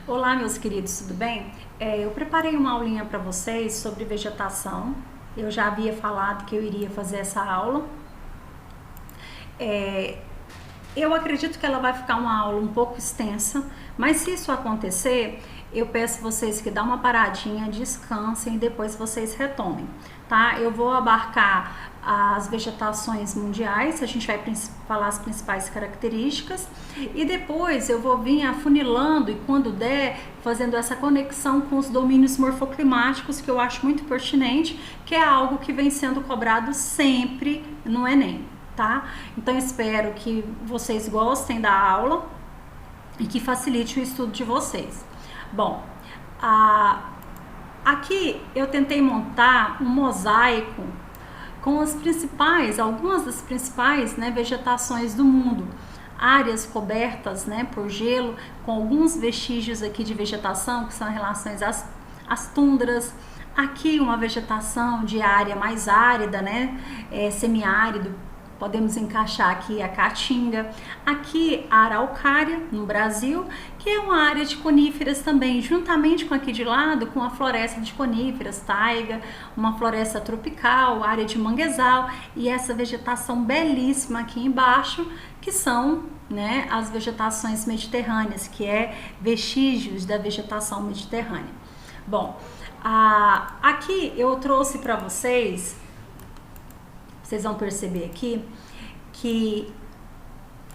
Olá, meus queridos, tudo bem? Eu preparei uma aulinha para vocês sobre vegetação. Eu já havia falado que eu iria fazer essa aula. Eu acredito que ela vai ficar uma aula um pouco extensa, mas se isso acontecer, eu peço vocês que dá uma paradinha, descansem e depois vocês retomem, tá? Eu vou abarcar as vegetações mundiais, a gente vai falar as principais características e depois eu vou vir afunilando e quando der, fazendo essa conexão com os domínios morfoclimáticos que eu acho muito pertinente, que é algo que vem sendo cobrado sempre no Enem, tá? Então espero que vocês gostem da aula e que facilite o estudo de vocês. Bom, aqui eu tentei montar um mosaico com algumas das principais, né, vegetações do mundo, áreas cobertas, né, por gelo, com alguns vestígios aqui de vegetação, que são em relação às tundras. Aqui uma vegetação de área mais árida, né, semiárido. Podemos encaixar aqui a caatinga, aqui a araucária no Brasil, que é uma área de coníferas também, juntamente com aqui de lado, com a floresta de coníferas, taiga, uma floresta tropical, área de manguezal e essa vegetação belíssima aqui embaixo, que são, né, as vegetações mediterrâneas, que é vestígios da vegetação mediterrânea. Bom, aqui eu trouxe para vocês vão perceber aqui que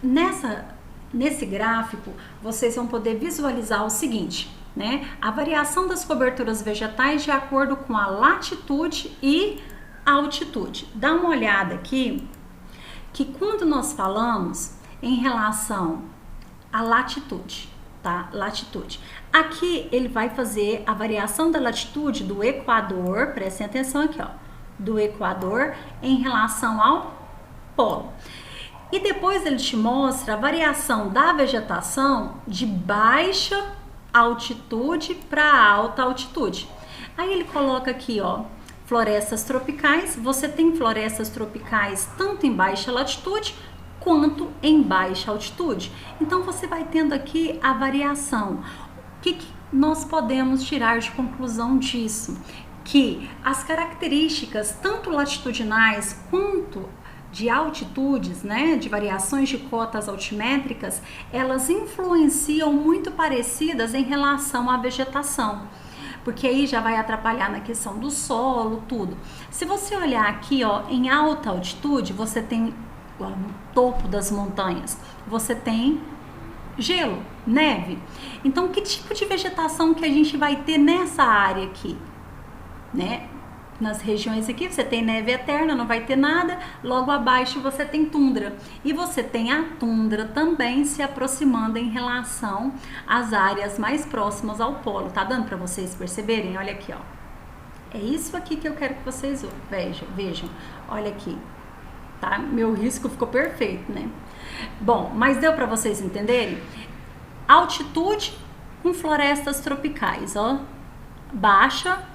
nesse gráfico vocês vão poder visualizar o seguinte, né? A variação das coberturas vegetais de acordo com a latitude e altitude. Dá uma olhada aqui que quando nós falamos em relação à latitude, tá? Latitude. Aqui ele vai fazer a variação da latitude do Equador, prestem atenção aqui, ó, do Equador em relação ao polo. E depois ele te mostra a variação da vegetação de baixa altitude para alta altitude. Aí ele coloca aqui, ó, florestas tropicais. Você tem florestas tropicais tanto em baixa latitude quanto em baixa altitude. Então você vai tendo aqui a variação. O que nós podemos tirar de conclusão disso? Que as características tanto latitudinais quanto de altitudes, né, de variações de cotas altimétricas, elas influenciam muito parecidas em relação à vegetação, porque aí já vai atrapalhar na questão do solo, tudo. Se você olhar aqui, ó, em alta altitude, você tem ó, no topo das montanhas, você tem gelo, neve. Então, que tipo de vegetação que a gente vai ter nessa área aqui? Né? Nas regiões aqui você tem neve eterna, não vai ter nada, logo abaixo você tem tundra e você tem a tundra também se aproximando em relação às áreas mais próximas ao polo. Tá dando para vocês perceberem? Olha aqui, ó. É isso aqui que eu quero que vocês vejam. Olha aqui, tá? Meu risco ficou perfeito, né? Bom, mas deu para vocês entenderem? Altitude com florestas tropicais, ó, baixa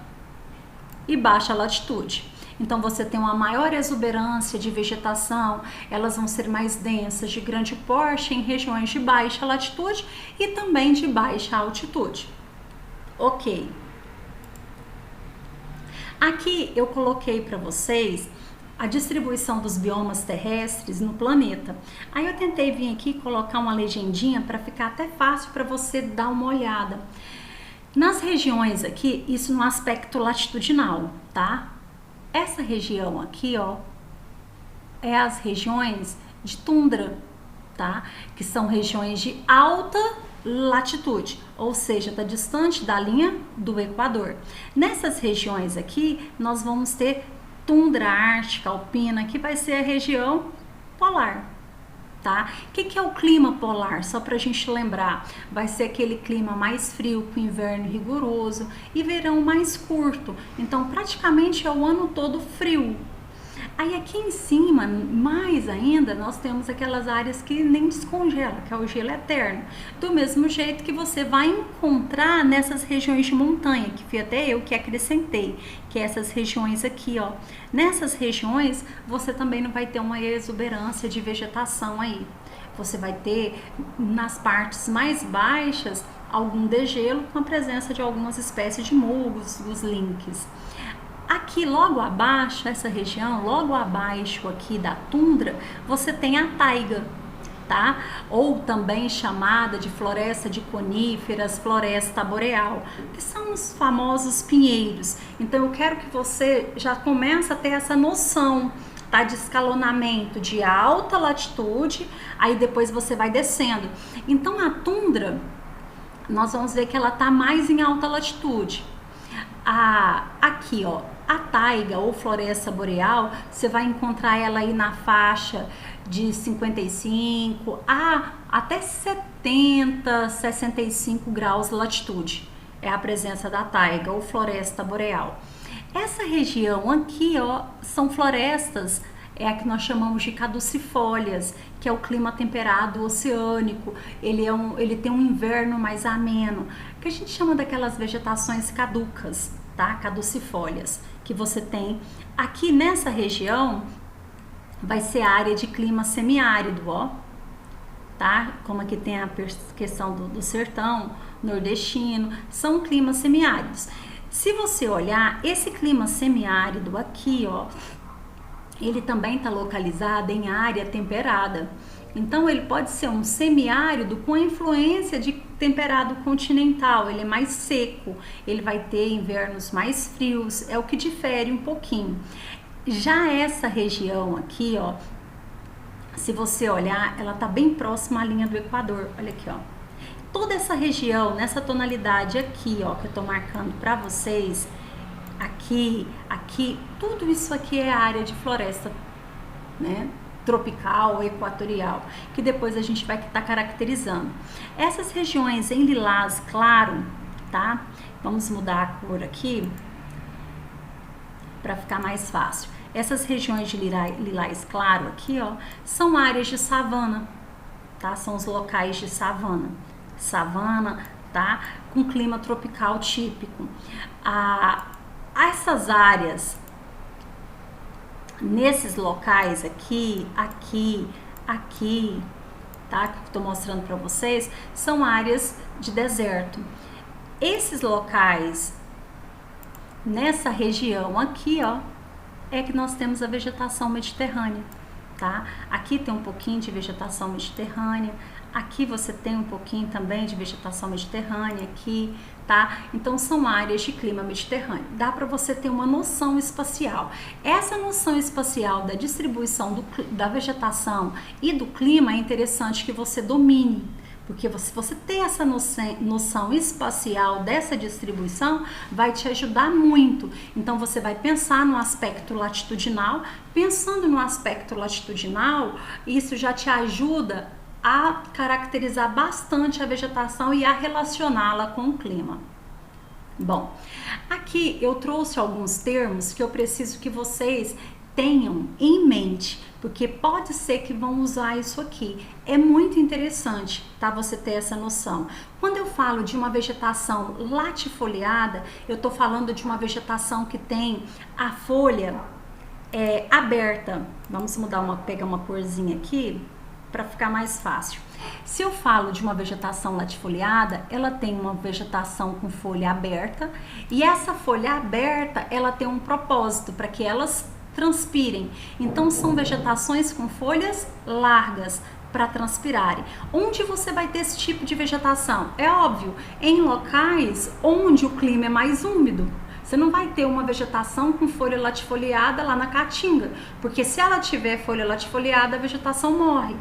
e baixa latitude. Então você tem uma maior exuberância de vegetação, elas vão ser mais densas, de grande porte em regiões de baixa latitude e também de baixa altitude. Ok. Aqui eu coloquei para vocês a distribuição dos biomas terrestres no planeta. Aí eu tentei vir aqui colocar uma legendinha para ficar até fácil para você dar uma olhada. Nas regiões aqui, isso no aspecto latitudinal, tá? Essa região aqui, ó, é as regiões de tundra, tá? Que são regiões de alta latitude, ou seja, tá distante da linha do Equador. Nessas regiões aqui, nós vamos ter tundra ártica, alpina, que vai ser a região polar. Tá? O que é o clima polar? Só para a gente lembrar, vai ser aquele clima mais frio, com inverno rigoroso e verão mais curto. Então, praticamente é o ano todo frio. Aí aqui em cima, mais ainda, nós temos aquelas áreas que nem descongela, que é o gelo eterno. Do mesmo jeito que você vai encontrar nessas regiões de montanha, que foi até eu que acrescentei, que é essas regiões aqui, ó. Nessas regiões, você também não vai ter uma exuberância de vegetação aí. Você vai ter, nas partes mais baixas, algum degelo com a presença de algumas espécies de musgos, os lynx. Aqui logo abaixo, essa região, logo abaixo aqui da tundra, você tem a taiga, tá? Ou também chamada de floresta de coníferas, floresta boreal, que são os famosos pinheiros. Então eu quero que você já comece a ter essa noção, tá? De escalonamento de alta latitude, aí depois você vai descendo. Então a tundra, nós vamos ver que ela tá mais em alta latitude. Aqui, ó, a taiga ou floresta boreal, você vai encontrar ela aí na faixa de 55 a até 70, 65 graus de latitude. É a presença da taiga ou floresta boreal. Essa região aqui, ó, são florestas, é a que nós chamamos de caducifólias, que é o clima temperado oceânico. Ele tem um inverno mais ameno, que a gente chama daquelas vegetações caducas, tá? Caducifólias, que você tem aqui nessa região. Vai ser a área de clima semiárido, ó, tá? Como aqui tem a questão do sertão nordestino, são climas semiáridos. Se você olhar, esse clima semiárido aqui, ó, ele também está localizado em área temperada. Então ele pode ser um semiárido com influência de temperado continental, ele é mais seco, ele vai ter invernos mais frios, é o que difere um pouquinho. Já essa região aqui, ó, se você olhar, ela tá bem próxima à linha do Equador, olha aqui, ó. Toda essa região, nessa tonalidade aqui, ó, que eu tô marcando para vocês, aqui, tudo isso aqui é área de floresta, né? Tropical, equatorial, que depois a gente vai estar caracterizando. Essas regiões em lilás claro, tá? Vamos mudar a cor aqui para ficar mais fácil. Essas regiões de lilás claro aqui, ó, são áreas de savana, tá? São os locais de savana. Savana, tá? Com clima tropical típico. Essas áreas, nesses locais aqui, tá? Que eu tô mostrando para vocês, são áreas de deserto. Esses locais, nessa região aqui, ó, é que nós temos a vegetação mediterrânea, tá? Aqui tem um pouquinho de vegetação mediterrânea, aqui você tem um pouquinho também de vegetação mediterrânea aqui, tá? Então são áreas de clima mediterrâneo. Dá para você ter uma noção espacial. Essa noção espacial da distribuição da vegetação e do clima é interessante que você domine. Porque se você ter essa noção espacial dessa distribuição, vai te ajudar muito. Então você vai pensar no aspecto latitudinal. Pensando no aspecto latitudinal, isso já te ajuda a caracterizar bastante a vegetação e a relacioná-la com o clima. Bom, aqui eu trouxe alguns termos que eu preciso que vocês tenham em mente, porque pode ser que vão usar isso aqui. É muito interessante, tá? Você ter essa noção. Quando eu falo de uma vegetação latifoliada, eu tô falando de uma vegetação que tem a folha aberta. Vamos pegar uma corzinha aqui para ficar mais fácil. Se eu falo de uma vegetação latifoliada, ela tem uma vegetação com folha aberta, e essa folha aberta, ela tem um propósito para que elas transpirem. Então são vegetações com folhas largas para transpirarem. Onde você vai ter esse tipo de vegetação? É óbvio, em locais onde o clima é mais úmido. Você não vai ter uma vegetação com folha latifoliada lá na caatinga, porque se ela tiver folha latifoliada, a vegetação morre.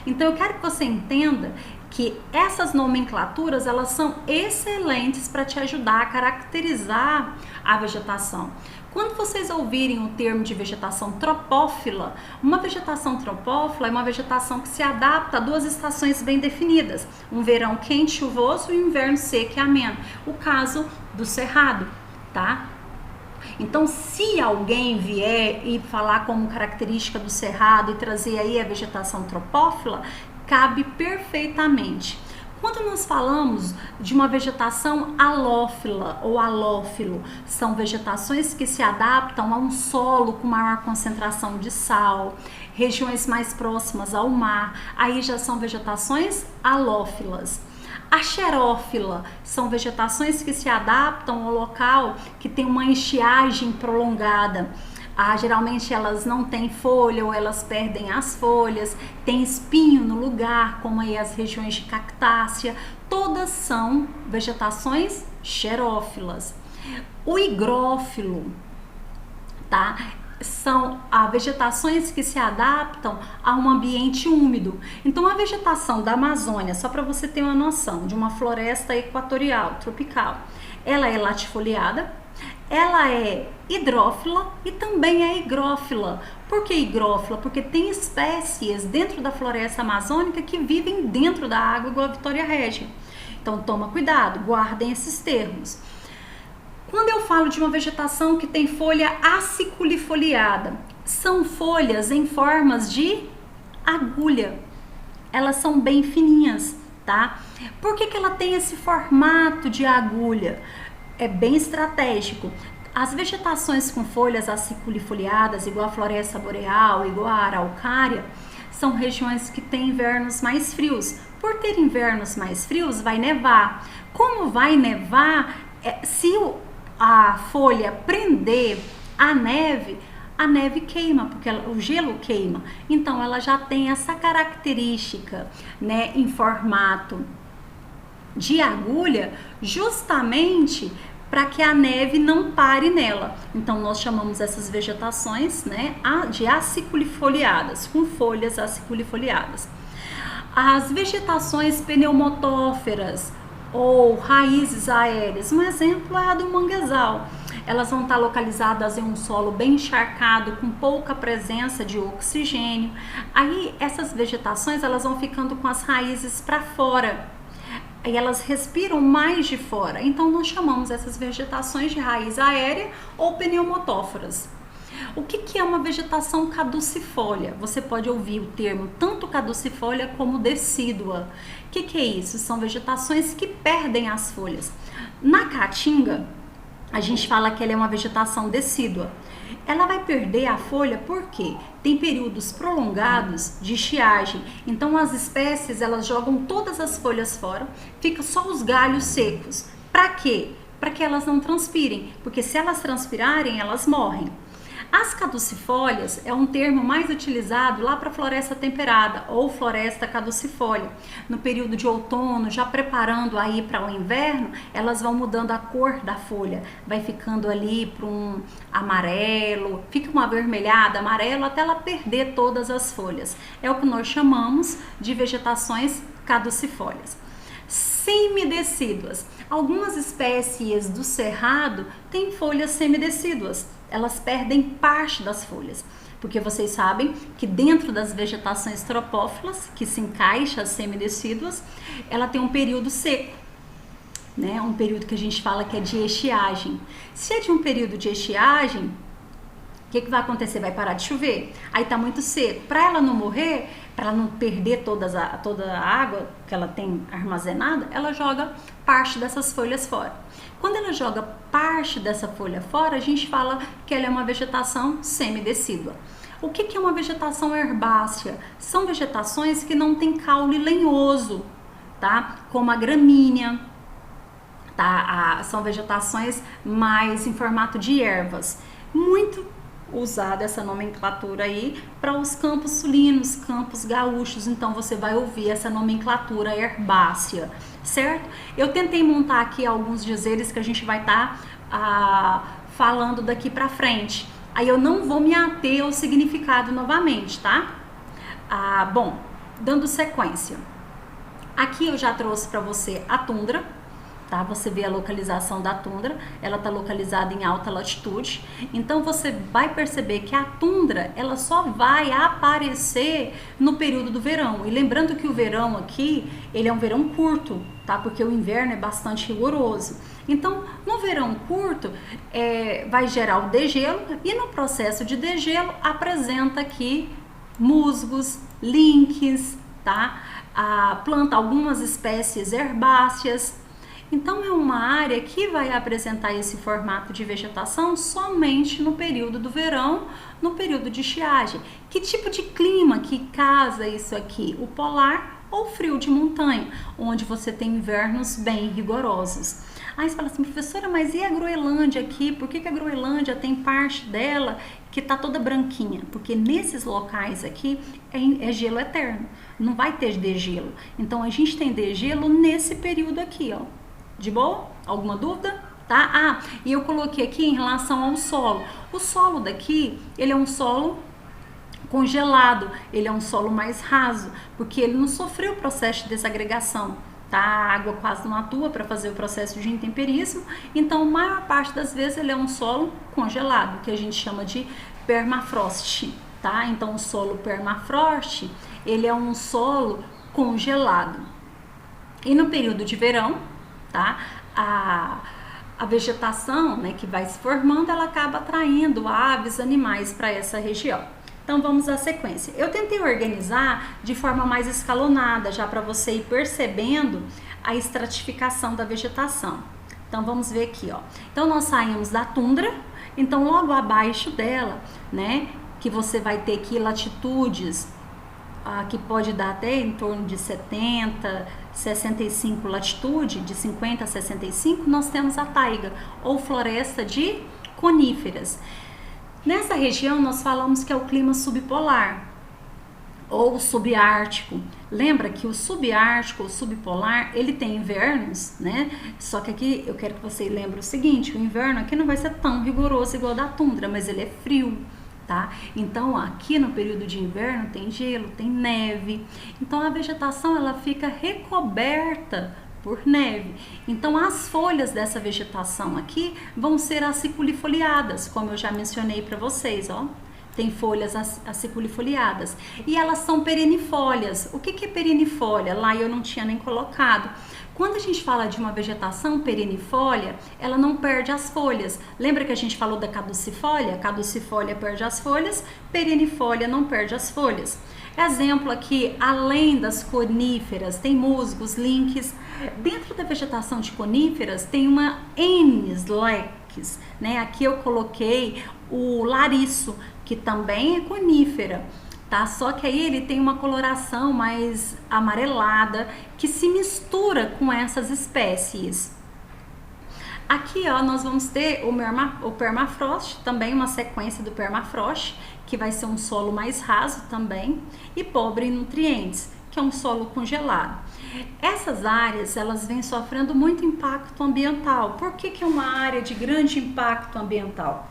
Então eu quero que você entenda que essas nomenclaturas, elas são excelentes para te ajudar a caracterizar a vegetação. Quando vocês ouvirem o termo de vegetação tropófila, uma vegetação tropófila é uma vegetação que se adapta a duas estações bem definidas, um verão quente e chuvoso e um inverno seco e ameno. O caso do cerrado, tá? Então, se alguém vier e falar como característica do cerrado e trazer aí a vegetação tropófila, cabe perfeitamente. Quando nós falamos de uma vegetação halófila ou halófilo, são vegetações que se adaptam a um solo com maior concentração de sal, regiões mais próximas ao mar, aí já são vegetações halófilas. A xerófila são vegetações que se adaptam ao local que tem uma estiagem prolongada. Geralmente elas não têm folha ou elas perdem as folhas, tem espinho no lugar, como aí as regiões de cactácea. Todas são vegetações xerófilas. O higrófilo, tá? São vegetações que se adaptam a um ambiente úmido. Então a vegetação da Amazônia, só para você ter uma noção, de uma floresta equatorial, tropical, ela é latifoliada, ela é hidrófila e também é higrófila. Por que higrófila? Porque tem espécies dentro da floresta amazônica que vivem dentro da água, igual a Vitória Regia. Então toma cuidado, guardem esses termos. Quando eu falo de uma vegetação que tem folha aciculifoliada, são folhas em formas de agulha. Elas são bem fininhas, tá? Por que ela tem esse formato de agulha? É bem estratégico. As vegetações com folhas aciculifoliadas, igual a floresta boreal, igual a araucária, são regiões que têm invernos mais frios. Por ter invernos mais frios, vai nevar. Como vai nevar, se a folha prender a neve queima, porque o gelo queima. Então ela já tem essa característica, né, em formato de agulha, justamente para que a neve não pare nela. Então nós chamamos essas vegetações, né, de aciculifoliadas, com folhas aciculifoliadas. As vegetações pneumotóferas ou raízes aéreas, um exemplo é a do manguezal. Elas vão estar localizadas em um solo bem encharcado, com pouca presença de oxigênio. Aí essas vegetações elas vão ficando com as raízes para fora. E elas respiram mais de fora. Então nós chamamos essas vegetações de raiz aérea ou pneumotóforas. O que é uma vegetação caducifólia? Você pode ouvir o termo tanto caducifólia como decídua. O que é isso? São vegetações que perdem as folhas. Na caatinga, a gente fala que ela é uma vegetação decídua. Ela vai perder a folha porque tem períodos prolongados de estiagem. Então as espécies elas jogam todas as folhas fora, fica só os galhos secos. Para quê? Para que elas não transpirem, porque se elas transpirarem, elas morrem. As caducifólias é um termo mais utilizado lá para floresta temperada ou floresta caducifólia. No período de outono, já preparando aí para o inverno, elas vão mudando a cor da folha. Vai ficando ali para um amarelo, fica uma avermelhada, amarelo, até ela perder todas as folhas. É o que nós chamamos de vegetações caducifólias. Semidecíduas. Algumas espécies do cerrado têm folhas semidecíduas. Elas perdem parte das folhas, porque vocês sabem que dentro das vegetações tropófilas, que se encaixa as semidecíduas, ela tem um período seco, né? Um período que a gente fala que é de estiagem. Se é de um período de estiagem, o que vai acontecer? Vai parar de chover, aí tá muito seco. Para ela não morrer, para ela não perder toda a água que ela tem armazenada, ela joga parte dessas folhas fora. Quando ela joga parte dessa folha fora, a gente fala que ela é uma vegetação semidecídua. O que é uma vegetação herbácea? São vegetações que não têm caule lenhoso, tá? Como a gramínea, tá? São vegetações mais em formato de ervas. Muito usada essa nomenclatura aí para os campos sulinos, campos gaúchos. Então você vai ouvir essa nomenclatura herbácea, certo? Eu tentei montar aqui alguns dizeres que a gente vai estar falando daqui para frente. Aí eu não vou me ater ao significado novamente, tá? Bom, dando sequência. Aqui eu já trouxe para você a tundra. Tá? Você vê a localização da tundra, ela está localizada em alta latitude, então você vai perceber que a tundra ela só vai aparecer no período do verão. E lembrando que o verão aqui, ele é um verão curto, tá? Porque o inverno é bastante rigoroso. Então, no verão curto, vai gerar o degelo e no processo de degelo apresenta aqui musgos, línquens, tá? Planta algumas espécies herbáceas. Então é uma área que vai apresentar esse formato de vegetação somente no período do verão, no período de estiagem. Que tipo de clima que casa isso aqui? O polar ou frio de montanha, onde você tem invernos bem rigorosos. Aí você fala assim, professora, mas e a Groenlândia aqui? Por que a Groenlândia tem parte dela que tá toda branquinha? Porque nesses locais aqui é gelo eterno, não vai ter degelo. Então a gente tem degelo nesse período aqui, ó. De boa? Alguma dúvida? Tá? Ah, e eu coloquei aqui em relação ao solo. O solo daqui, ele é um solo congelado, ele é um solo mais raso, porque ele não sofreu o processo de desagregação. Tá? A água quase não atua para fazer o processo de intemperismo, então a maior parte das vezes ele é um solo congelado, que a gente chama de permafrost, tá? Então o solo permafrost, ele é um solo congelado. E no período de verão, tá? A vegetação, né, que vai se formando, ela acaba atraindo aves, animais para essa região. Então vamos à sequência. Eu tentei organizar de forma mais escalonada, já para você ir percebendo a estratificação da vegetação. Então vamos ver aqui, ó. Então nós saímos da tundra, então logo abaixo dela, né, que você vai ter aqui latitudes que pode dar até em torno de 70, 65 latitude, de 50 a 65, nós temos a taiga ou floresta de coníferas. Nessa região nós falamos que é o clima subpolar ou subártico. Lembra que o subártico ou subpolar, ele tem invernos, né? Só que aqui eu quero que você lembre o seguinte, o inverno aqui não vai ser tão rigoroso igual da tundra, mas ele é frio, tá? Então aqui no período de inverno tem gelo, tem neve. Então a vegetação ela fica recoberta por neve. Então as folhas dessa vegetação aqui vão ser aciculifoliadas, como eu já mencionei para vocês, ó. Tem folhas aciculifoliadas e elas são perennifólias. O que é perennifólia? Lá eu não tinha nem colocado. Quando a gente fala de uma vegetação perennifólia, ela não perde as folhas. Lembra que a gente falou da caducifólia? Caducifólia perde as folhas, perennifólia não perde as folhas. Exemplo aqui, além das coníferas, tem musgos, linques. Dentro da vegetação de coníferas tem uma Anis lex, né? Aqui eu coloquei o lariço, que também é conífera, tá? Só que aí ele tem uma coloração mais amarelada que se mistura com essas espécies. Aqui, ó, nós vamos ter o permafrost, também uma sequência do permafrost, que vai ser um solo mais raso também e pobre em nutrientes, que é um solo congelado. Essas áreas, elas vêm sofrendo muito impacto ambiental. Por que é uma área de grande impacto ambiental?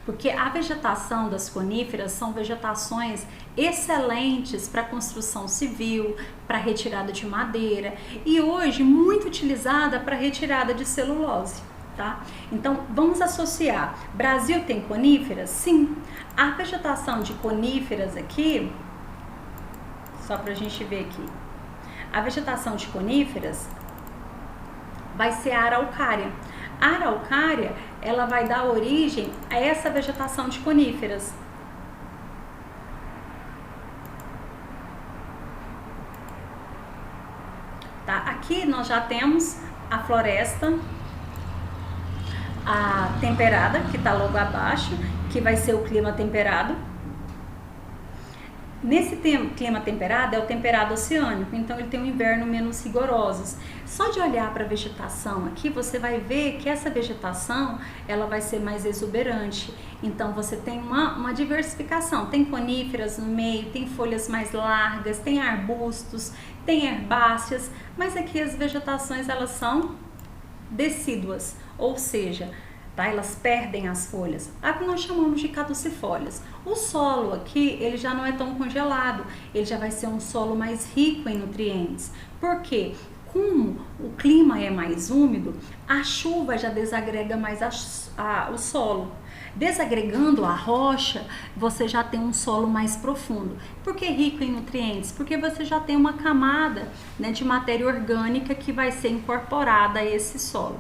Porque a vegetação das coníferas são vegetações excelentes para construção civil, para retirada de madeira e hoje muito utilizada para retirada de celulose, tá? Então vamos associar. Brasil tem coníferas? Sim. A vegetação de coníferas aqui, só para a gente ver aqui, a vegetação de coníferas vai ser a araucária. A araucária, ela vai dar origem a essa vegetação de coníferas. Tá? Aqui nós já temos a floresta temperada, que está logo abaixo, que vai ser o clima temperado. Nesse clima temperado é o temperado oceânico, então ele tem um inverno menos rigorosos. Só de olhar para a vegetação aqui, você vai ver que essa vegetação ela vai ser mais exuberante. Então você tem uma diversificação, tem coníferas no meio, tem folhas mais largas, tem arbustos, tem herbáceas, mas aqui as vegetações elas são decíduas, ou seja, tá? Elas perdem as folhas. A que nós chamamos de caducifólias. O solo aqui, ele já não é tão congelado, ele já vai ser um solo mais rico em nutrientes. Por quê? Como o clima é mais úmido, a chuva já desagrega mais o solo. Desagregando a rocha, você já tem um solo mais profundo. Por que rico em nutrientes? Porque você já tem uma camada, né, de matéria orgânica que vai ser incorporada a esse solo.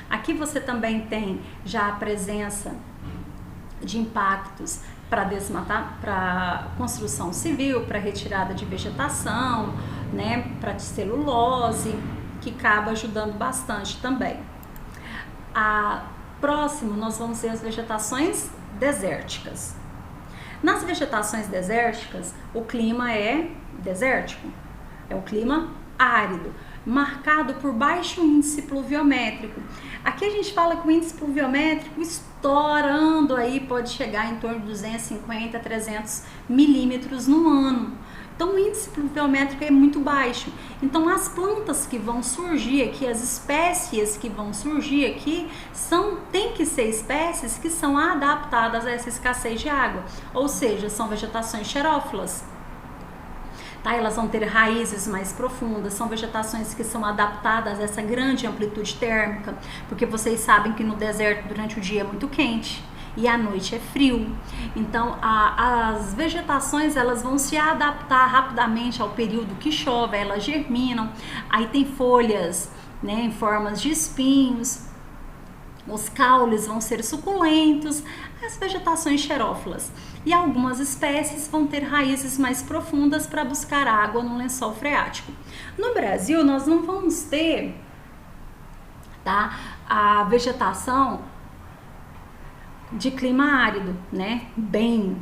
Aqui você também tem já a presença de impactos para desmatar, para construção civil, para retirada de vegetação, né, para celulose, que acaba ajudando bastante também. Próximo nós vamos ver as vegetações desérticas. Nas vegetações desérticas, o clima é desértico, é um clima árido, marcado por baixo índice pluviométrico. Aqui a gente fala que o índice pluviométrico estourando aí pode chegar em torno de 250 a 300 milímetros no ano. Então o índice pluviométrico é muito baixo. Então as plantas que vão surgir aqui, as espécies que vão surgir aqui, tem que ser espécies que são adaptadas a essa escassez de água. Ou seja, são vegetações xerófilas. Tá? Elas vão ter raízes mais profundas, são vegetações que são adaptadas a essa grande amplitude térmica, porque vocês sabem que no deserto durante o dia é muito quente e à noite é frio. Então as vegetações elas vão se adaptar rapidamente ao período que chove, elas germinam, aí tem folhas, né, em formas de espinhos, os caules vão ser suculentos, as vegetações xerófilas. E algumas espécies vão ter raízes mais profundas para buscar água no lençol freático. No Brasil nós não vamos ter, tá, a vegetação de clima árido, né?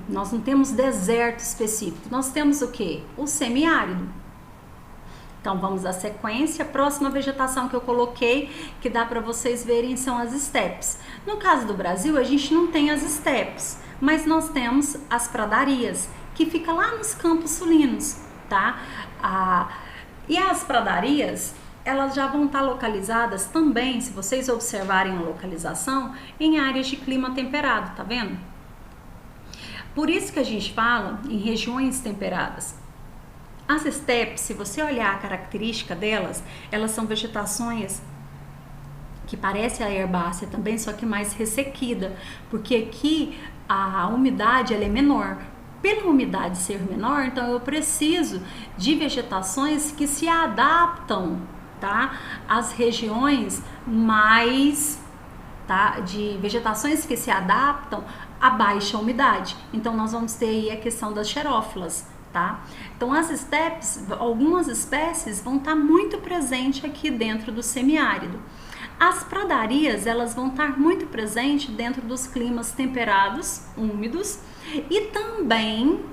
Nós não temos deserto específico, nós temos o que? O semiárido. Então vamos à sequência. A próxima vegetação que eu coloquei, que dá para vocês verem, são as estepes. No caso do Brasil, a gente não tem as estepes, mas nós temos as pradarias, que fica lá nos campos sulinos, tá? E as pradarias, elas já vão estar localizadas também, se vocês observarem a localização, em áreas de clima temperado, tá vendo? Por isso que a gente fala em regiões temperadas. As estepes, se você olhar a característica delas, elas são vegetações que parece a herbácea também, só que mais ressequida, porque aqui a umidade ela é menor. Pela umidade ser menor, então eu preciso de vegetações que se adaptam, tá, às regiões mais, tá, de vegetações que se adaptam a baixa umidade. Então nós vamos ter aí a questão das xerófilas, tá? Então as estepes, algumas espécies vão estar muito presentes aqui dentro do semiárido. As pradarias, elas vão estar muito presentes dentro dos climas temperados, úmidos, e também,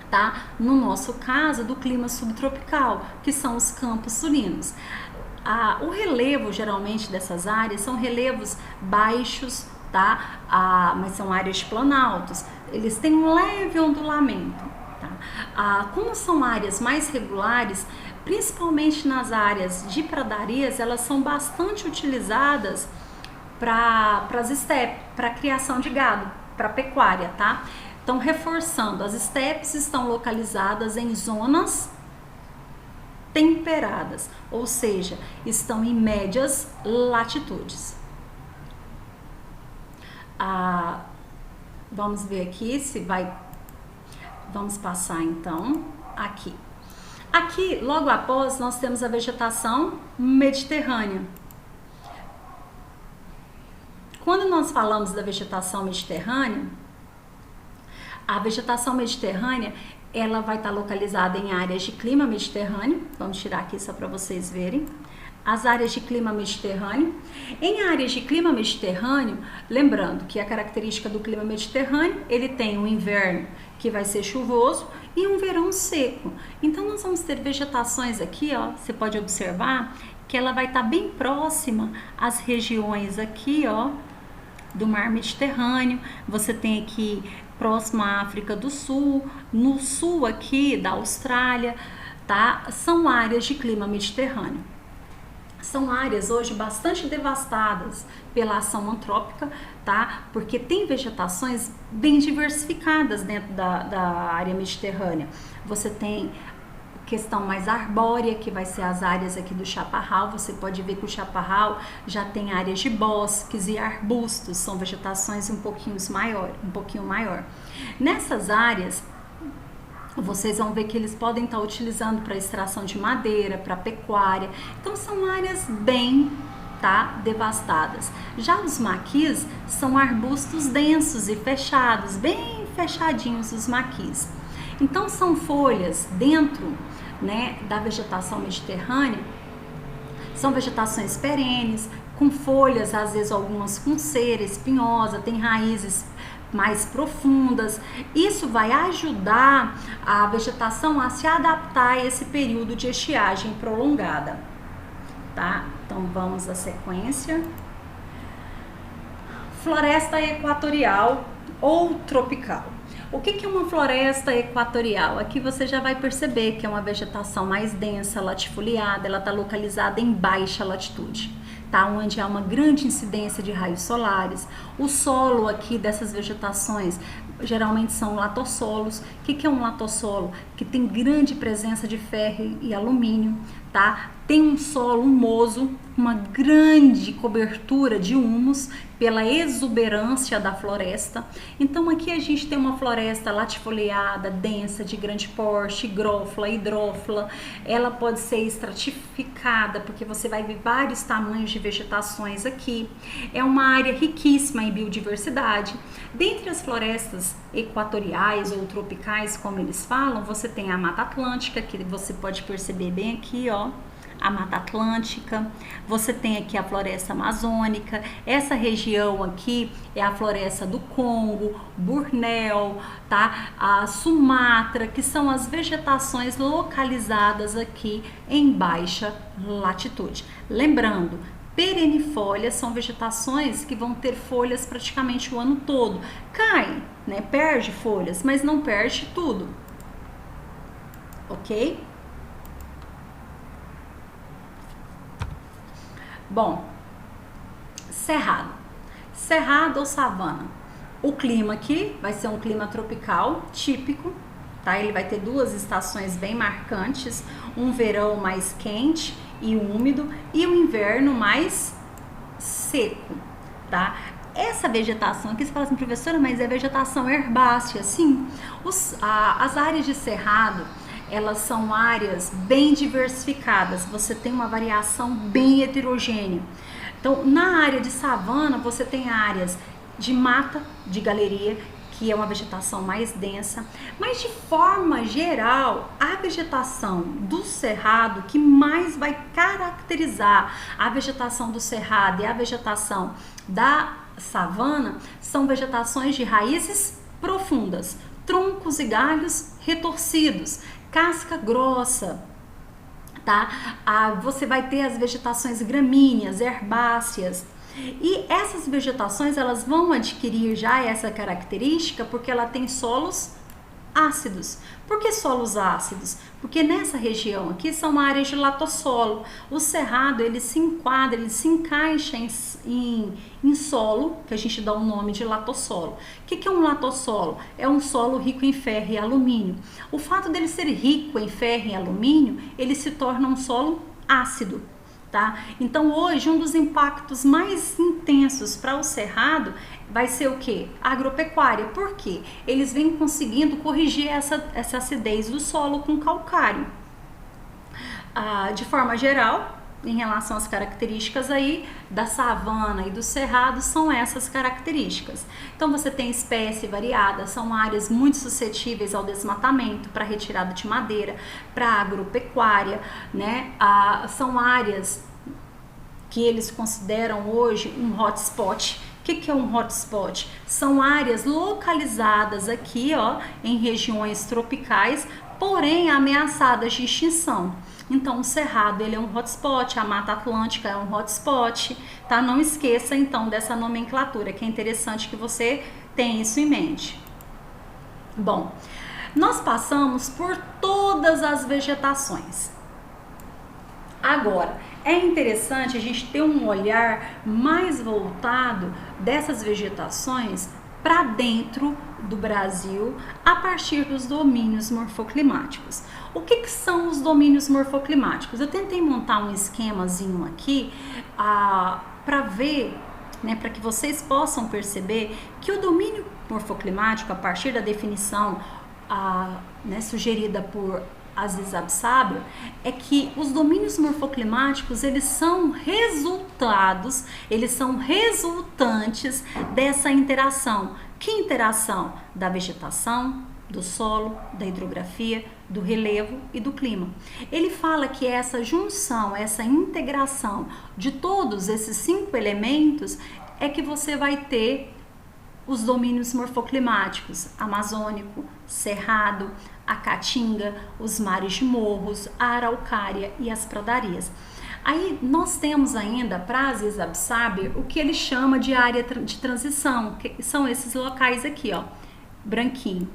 tá, no nosso caso, do clima subtropical, que são os campos sulinos. O relevo, geralmente, dessas áreas são relevos baixos, tá? Mas são áreas de planaltos, eles têm um leve ondulamento, tá? Como são áreas mais regulares, principalmente nas áreas de pradarias, elas são bastante utilizadas para as estepes, para a criação de gado, para pecuária, tá? Então, reforçando, as estepes estão localizadas em zonas temperadas, ou seja, estão em médias latitudes. Vamos ver aqui se vai. Vamos passar então aqui. Aqui, logo após, nós temos a vegetação mediterrânea. Quando nós falamos da vegetação mediterrânea, a vegetação mediterrânea, ela vai estar localizada em áreas de clima mediterrâneo. Vamos tirar aqui só para vocês verem. As áreas de clima mediterrâneo. Em áreas de clima mediterrâneo, lembrando que a característica do clima mediterrâneo, ele tem um inverno que vai ser chuvoso e um verão seco. Então nós vamos ter vegetações aqui, ó, você pode observar que ela vai estar bem próxima às regiões aqui, ó, do mar Mediterrâneo. Você tem aqui próximo à África do Sul, no sul aqui da Austrália, tá? São áreas de clima mediterrâneo. São áreas hoje bastante devastadas pela ação antrópica, tá? Porque tem vegetações bem diversificadas dentro da área mediterrânea. Você tem questão mais arbórea, que vai ser as áreas aqui do chaparral. Você pode ver que o chaparral já tem áreas de bosques e arbustos, são vegetações um pouquinho maior. Nessas áreas, vocês vão ver que eles podem estar utilizando para extração de madeira, para pecuária. Então são áreas bem, tá, devastadas. Já os maquis são arbustos densos e fechados, bem fechadinhos os maquis. Então são folhas dentro, né, da vegetação mediterrânea, são vegetações perenes, com folhas, às vezes algumas com cera espinhosa, tem raízes mais profundas. Isso vai ajudar a vegetação a se adaptar a esse período de estiagem prolongada, tá? Então vamos à sequência. Floresta equatorial ou tropical. O que é uma floresta equatorial? Aqui você já vai perceber que é uma vegetação mais densa, latifoliada, ela está localizada em baixa latitude, tá? Onde há uma grande incidência de raios solares. O solo aqui dessas vegetações geralmente são latossolos. O que é um latossolo? Que tem grande presença de ferro e alumínio, tá? Tem um solo humoso, uma grande cobertura de humus pela exuberância da floresta. Então aqui a gente tem uma floresta latifoliada, densa, de grande porte, higrófila, hidrófila. Ela pode ser estratificada, porque você vai ver vários tamanhos de vegetações aqui. É uma área riquíssima em biodiversidade. Dentre as florestas equatoriais ou tropicais, como eles falam, você tem a Mata Atlântica, que você pode perceber bem aqui, ó, a Mata Atlântica. Você tem aqui a floresta amazônica. Essa região aqui é a floresta do Congo, Bornéu, tá? A Sumatra, que são as vegetações localizadas aqui em baixa latitude. Lembrando, perennifólias são vegetações que vão ter folhas praticamente o ano todo. Cai, né? Perde folhas, mas não perde tudo. Ok? Bom, cerrado. Cerrado ou savana? O clima aqui vai ser um clima tropical típico, tá? Ele vai ter duas estações bem marcantes, um verão mais quente e úmido e um inverno mais seco, tá? Essa vegetação aqui, você fala assim, professora, mas é vegetação herbácea, sim. As áreas de cerrado, elas são áreas bem diversificadas, você tem uma variação bem heterogênea. Então, na área de savana, você tem áreas de mata, de galeria, que é uma vegetação mais densa, mas de forma geral, a vegetação do cerrado que mais vai caracterizar a vegetação do cerrado e a vegetação da savana são vegetações de raízes profundas, troncos e galhos retorcidos, casca grossa, tá? Você vai ter as vegetações gramíneas, herbáceas, e essas vegetações elas vão adquirir já essa característica porque ela tem solos ácidos. Por que solos ácidos? Porque nessa região aqui são áreas de latossolo. O cerrado ele se enquadra, ele se encaixa em solo, que a gente dá o nome de latossolo. O que é um latossolo? É um solo rico em ferro e alumínio. O fato dele ser rico em ferro e alumínio, ele se torna um solo ácido. Tá? Então hoje um dos impactos mais intensos para o cerrado vai ser o que? Agropecuária. Por quê? Eles vêm conseguindo corrigir essa acidez do solo com calcário. De forma geral, em relação às características aí da savana e do cerrado, são essas características. Então você tem espécie variada, são áreas muito suscetíveis ao desmatamento para retirada de madeira, para agropecuária, né? São áreas que eles consideram hoje um hotspot. O que é um hotspot? São áreas localizadas aqui, ó, em regiões tropicais, porém ameaçadas de extinção. Então o cerrado ele é um hotspot, a Mata Atlântica é um hotspot, tá? Não esqueça então dessa nomenclatura, que é interessante que você tenha isso em mente. Bom, nós passamos por todas as vegetações. Agora, é interessante a gente ter um olhar mais voltado dessas vegetações para dentro do Brasil a partir dos domínios morfoclimáticos. O que são os domínios morfoclimáticos? Eu tentei montar um esquemazinho aqui para ver, né, para que vocês possam perceber que o domínio morfoclimático, a partir da definição né, sugerida por Aziz Absaber, é que os domínios morfoclimáticos eles são resultados, eles são resultantes dessa interação. Que interação? Da vegetação, do solo, da hidrografia, do relevo e do clima. Ele fala que essa junção, essa integração de todos esses 5 elementos é que você vai ter os domínios morfoclimáticos, amazônico, cerrado, a caatinga, os mares de morros, a araucária e as pradarias. Aí nós temos ainda para Aziz Absaber o que ele chama de área de transição, que são esses locais aqui, ó, branquinho.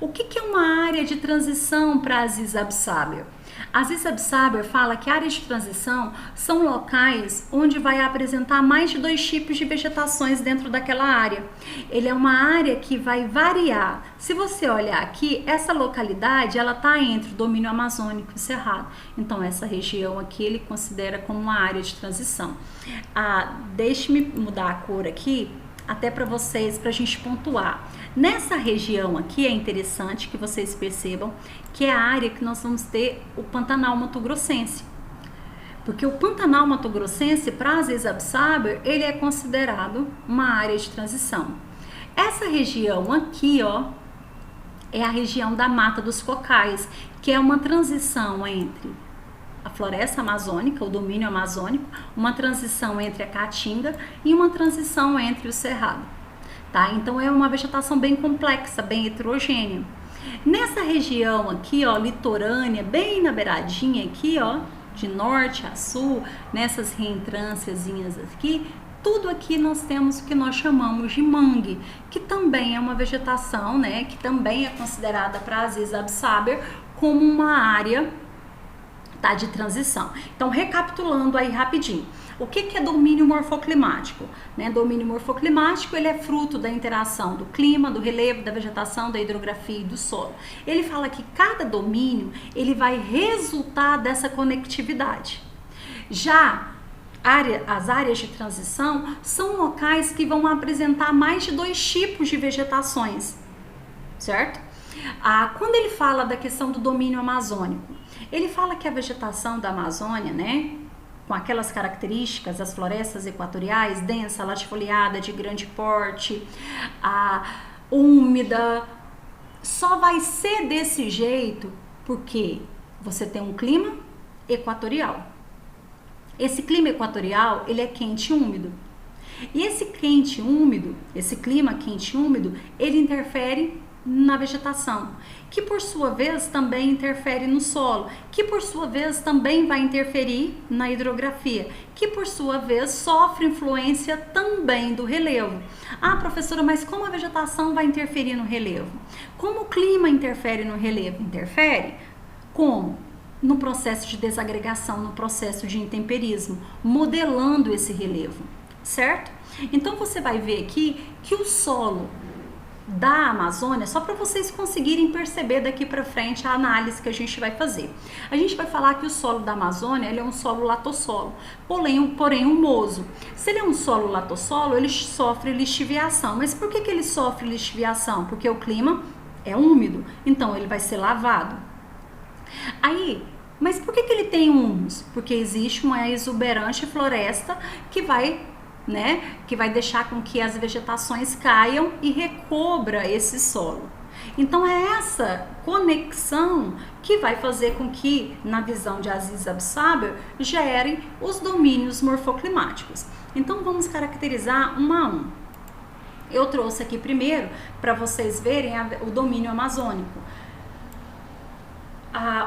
O que é uma área de transição para Aziz Absaber? Aziz Absaber fala que áreas de transição são locais onde vai apresentar mais de 2 tipos de vegetações dentro daquela área. Ele é uma área que vai variar. Se você olhar aqui, essa localidade ela está entre o domínio amazônico e cerrado. Então essa região aqui ele considera como uma área de transição. Deixe-me mudar a cor aqui, até para vocês, para a gente pontuar. Nessa região aqui é interessante que vocês percebam que é a área que nós vamos ter o Pantanal Mato Grossense. Porque o Pantanal Mato Grossense, para Aziz Absaber, ele é considerado uma área de transição. Essa região aqui, ó, é a região da Mata dos Cocais, que é uma transição entre a floresta amazônica, o domínio amazônico, uma transição entre a caatinga e uma transição entre o cerrado. Tá? Então é uma vegetação bem complexa, bem heterogênea. Nessa região aqui, ó, litorânea, bem na beiradinha aqui, ó, de norte a sul, nessas reentrânciazinhas aqui, tudo aqui nós temos o que nós chamamos de mangue, que também é uma vegetação, né, que também é considerada para Aziz Absaber como uma área, tá, de transição. Então, recapitulando aí rapidinho. O que é domínio morfoclimático? Né? Domínio morfoclimático ele é fruto da interação do clima, do relevo, da vegetação, da hidrografia e do solo. Ele fala que cada domínio ele vai resultar dessa conectividade. Já as áreas de transição são locais que vão apresentar mais de 2 tipos de vegetações, certo? Quando ele fala da questão do domínio amazônico, ele fala que a vegetação da Amazônia, né, com aquelas características, as florestas equatoriais, densa, latifoliada, de grande porte, úmida, só vai ser desse jeito porque você tem um clima equatorial. Esse clima equatorial, ele é quente e úmido. E esse quente e úmido, esse clima quente e úmido, ele interfere na vegetação, que por sua vez também interfere no solo, que por sua vez também vai interferir na hidrografia, que por sua vez sofre influência também do relevo. Professora, mas como a vegetação vai interferir no relevo? Como o clima interfere no relevo? Interfere? Como? No processo de desagregação, no processo de intemperismo, modelando esse relevo, certo? Então você vai ver aqui que o solo da Amazônia, só para vocês conseguirem perceber daqui para frente a análise que a gente vai fazer. A gente vai falar que o solo da Amazônia ele é um solo latossolo, porém humoso. Se ele é um solo latossolo, ele sofre lixiviação. Mas por que ele sofre lixiviação? Porque o clima é úmido, então ele vai ser lavado. Mas por que ele tem humus? Porque existe uma exuberante floresta que vai deixar com que as vegetações caiam e recobra esse solo. Então é essa conexão que vai fazer com que, na visão de Aziz Absaber, gerem os domínios morfoclimáticos. Então vamos caracterizar um a um. Eu trouxe aqui primeiro para vocês verem o domínio amazônico.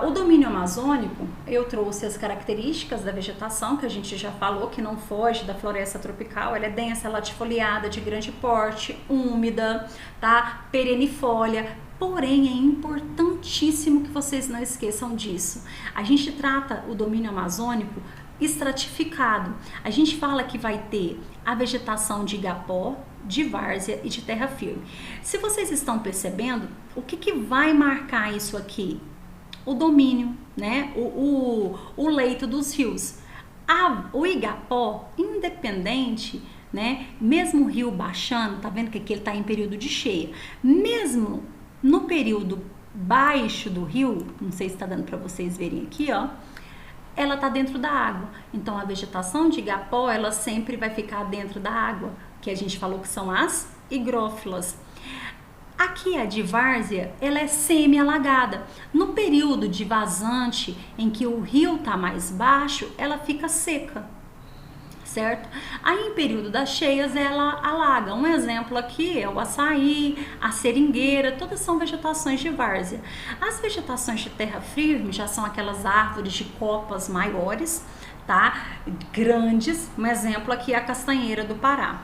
O domínio amazônico, eu trouxe as características da vegetação, que a gente já falou, que não foge da floresta tropical. Ela é densa, latifoliada, de grande porte, úmida, tá? Perenifolha. Porém, é importantíssimo que vocês não esqueçam disso. A gente trata o domínio amazônico estratificado. A gente fala que vai ter a vegetação de igapó, de várzea e de terra firme. Se vocês estão percebendo, o que vai marcar isso aqui? O domínio, né? O leito dos rios. O igapó, independente, né? Mesmo o rio baixando, tá vendo que aqui ele tá em período de cheia. Mesmo no período baixo do rio, não sei se tá dando para vocês verem aqui, ó, ela tá dentro da água. Então a vegetação de igapó, ela sempre vai ficar dentro da água, que a gente falou que são as higrófilas. Aqui a de várzea, ela é semi-alagada. No período de vazante, em que o rio está mais baixo, ela fica seca. certo? Aí em período das cheias ela alaga. Um exemplo aqui é o açaí, a seringueira, todas são vegetações de várzea. As vegetações de terra firme já são aquelas árvores de copas maiores, tá? Grandes. Um exemplo aqui é a castanheira do Pará.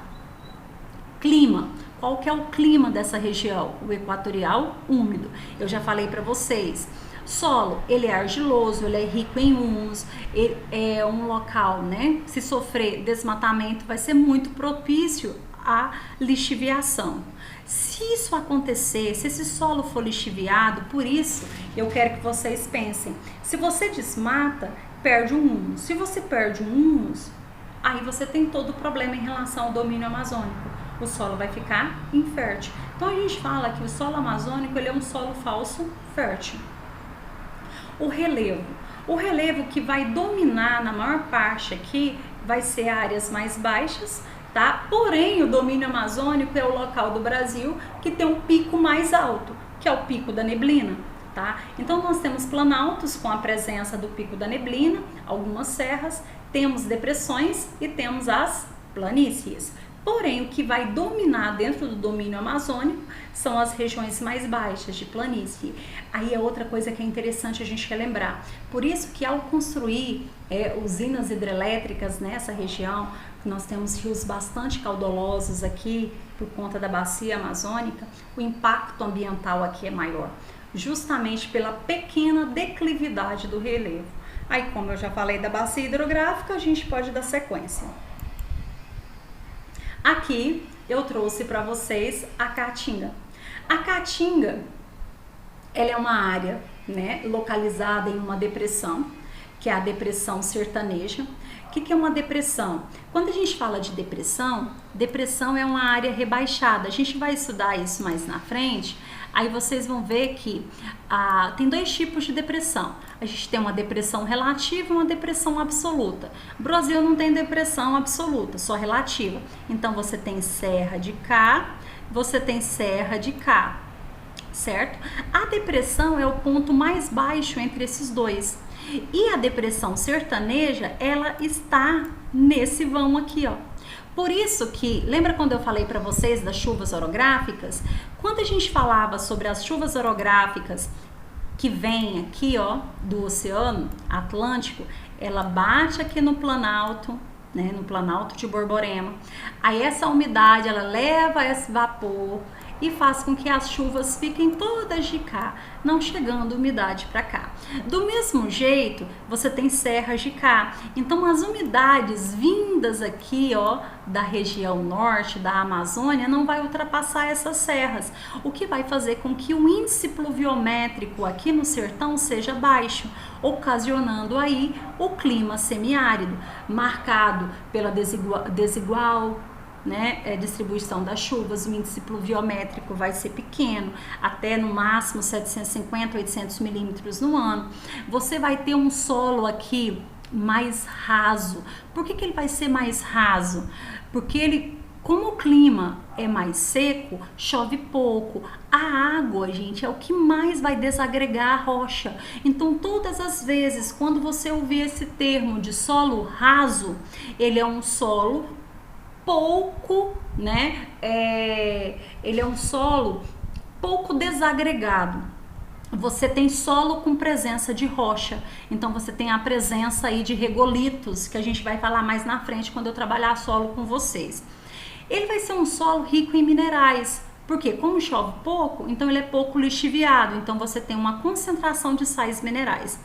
Clima. Qual que é o clima dessa região? O equatorial úmido. Eu já falei para vocês. Solo, ele é argiloso, ele é rico em humus, ele é um local, né? Se sofrer desmatamento, vai ser muito propício à lixiviação. Se isso acontecer, se esse solo for lixiviado, por isso eu quero que vocês pensem, se você desmata, perde um humus. Se você perde um humus, aí você tem todo o problema em relação ao domínio amazônico. O solo vai ficar infértil. Então a gente fala que o solo amazônico ele é um solo falso fértil. O relevo que vai dominar na maior parte aqui vai ser áreas mais baixas, tá? Porém, o domínio amazônico é o local do Brasil que tem um pico mais alto, que é o Pico da Neblina, tá? Então nós temos planaltos com a presença do Pico da Neblina, algumas serras, temos depressões e temos as planícies. Porém, o que vai dominar dentro do domínio amazônico são as regiões mais baixas de planície. Aí é outra coisa que é interessante a gente relembrar. Por isso que ao construir usinas hidrelétricas nessa região, nós temos rios bastante caudalosos aqui por conta da bacia amazônica, o impacto ambiental aqui é maior, justamente pela pequena declividade do relevo. Aí, como eu já falei da bacia hidrográfica, a gente pode dar sequência. Aqui eu trouxe para vocês a Caatinga. A Caatinga, ela é uma área, né, localizada em uma depressão, que é a depressão sertaneja. O que é uma depressão? Quando a gente fala de depressão, depressão é uma área rebaixada. A gente vai estudar isso mais na frente. Aí vocês vão ver que tem dois tipos de depressão. A gente tem uma depressão relativa e uma depressão absoluta. O Brasil não tem depressão absoluta, só relativa. Então você tem serra de cá, você tem serra de cá, certo? A depressão é o ponto mais baixo entre esses dois. E a depressão sertaneja, ela está nesse vão aqui, ó. Por isso que, lembra quando eu falei para vocês das chuvas orográficas? Quando a gente falava sobre as chuvas orográficas que vêm aqui, ó, do Oceano Atlântico, ela bate aqui no Planalto, né, no Planalto de Borborema. Aí essa umidade, ela leva esse vapor e faz com que as chuvas fiquem todas de cá, não chegando umidade para cá. Do mesmo jeito, você tem serras de cá. Então as umidades vindas aqui, ó, da região norte da Amazônia não vai ultrapassar essas serras, o que vai fazer com que o índice pluviométrico aqui no sertão seja baixo, ocasionando aí o clima semiárido, marcado pela desigual né, distribuição das chuvas. O índice pluviométrico vai ser pequeno, até no máximo 750, 800 milímetros no ano. Você vai ter um solo aqui mais raso. Por que ele vai ser mais raso? Porque como o clima é mais seco, chove pouco. A água, gente, é o que mais vai desagregar a rocha. Então, todas as vezes, quando você ouvir esse termo de solo raso, ele é um solo pouco, né? Ele é um solo pouco desagregado. Você tem solo com presença de rocha, então você tem a presença aí de regolitos, que a gente vai falar mais na frente quando eu trabalhar solo com vocês. Ele vai ser um solo rico em minerais, porque como chove pouco, então ele é pouco lixiviado, então você tem uma concentração de sais minerais.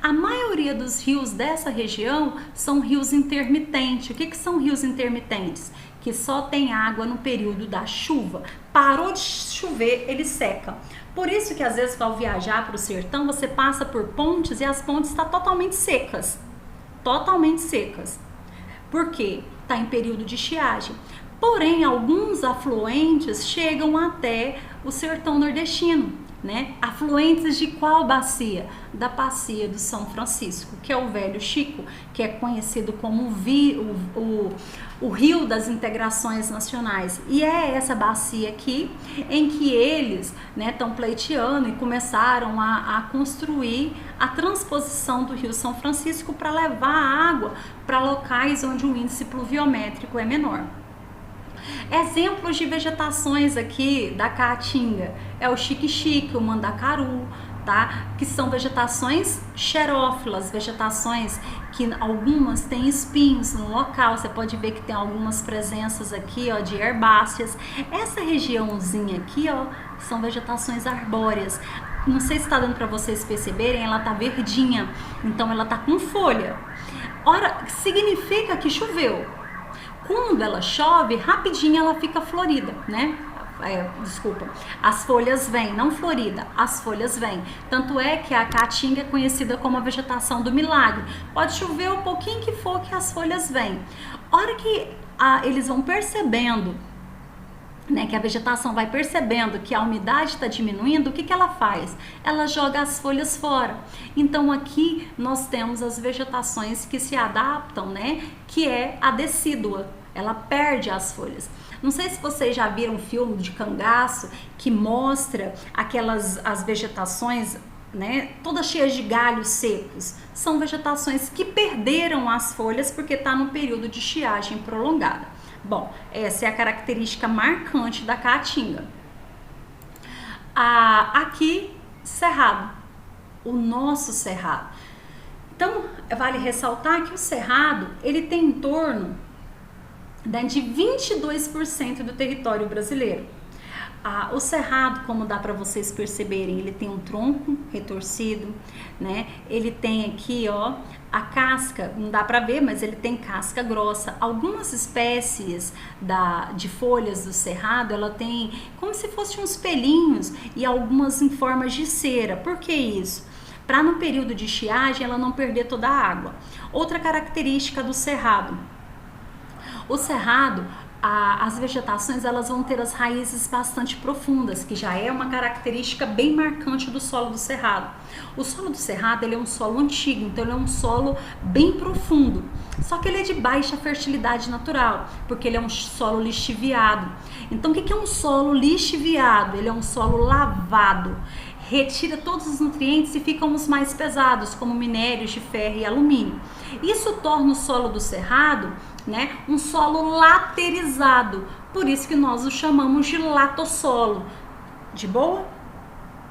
A maioria dos rios dessa região são rios intermitentes. O que são rios intermitentes? Que só tem água no período da chuva. Parou de chover, ele seca. Por isso que às vezes ao viajar para o sertão, você passa por pontes e as pontes estão totalmente secas. Totalmente secas. Por quê? Está em período de estiagem. Porém, alguns afluentes chegam até o sertão nordestino, né? Afluentes de qual bacia? Da bacia do São Francisco, que é o Velho Chico, que é conhecido como o Rio das Integrações Nacionais. E é essa bacia aqui em que eles, né, estão pleiteando e começaram a construir a transposição do Rio São Francisco para levar a água para locais onde o índice pluviométrico é menor. Exemplos de vegetações aqui da Caatinga é o xique-xique, o mandacaru, tá? Que são vegetações xerófilas, vegetações que algumas têm espinhos no local. Você pode ver que tem algumas presenças aqui, ó, de herbáceas. Essa regiãozinha aqui, ó, são vegetações arbóreas. Não sei se está dando para vocês perceberem, ela tá verdinha, então ela tá com folha. Ora, significa que choveu. Quando ela chove, rapidinho ela fica florida, né? Desculpa, as folhas vêm, não florida, as folhas vêm. Tanto é que a caatinga é conhecida como a vegetação do milagre. Pode chover o pouquinho que for que as folhas vêm. Hora que eles vão percebendo, né, que a vegetação vai percebendo que a umidade está diminuindo, o que que ela faz? Ela joga as folhas fora. Então aqui nós temos as vegetações que se adaptam, né, que é a decídua, ela perde as folhas. Não sei se vocês já viram um filme de cangaço que mostra as vegetações, né, todas cheias de galhos secos. São vegetações que perderam as folhas porque está no período de estiagem prolongada. Bom, essa é a característica marcante da caatinga. Aqui, cerrado, o nosso cerrado. Então, vale ressaltar que o cerrado, ele tem em torno de 22% do território brasileiro. O cerrado, como dá para vocês perceberem, ele tem um tronco retorcido, né? Ele tem aqui, ó, a casca, não dá para ver, mas ele tem casca grossa. Algumas espécies de folhas do cerrado, ela tem como se fossem uns pelinhos e algumas em formas de cera. Por que isso? Para no período de estiagem ela não perder toda a água. Outra característica do cerrado. O cerrado, as vegetações, elas vão ter as raízes bastante profundas, que já é uma característica bem marcante do solo do cerrado. O solo do cerrado, ele é um solo antigo, então ele é um solo bem profundo. Só que ele é de baixa fertilidade natural, porque ele é um solo lixiviado. Então o que é um solo lixiviado? Ele é um solo lavado. Retira todos os nutrientes e ficam os mais pesados, como minérios de ferro e alumínio. Isso torna o solo do cerrado, né, um solo laterizado, por isso que nós o chamamos de latossolo. De boa?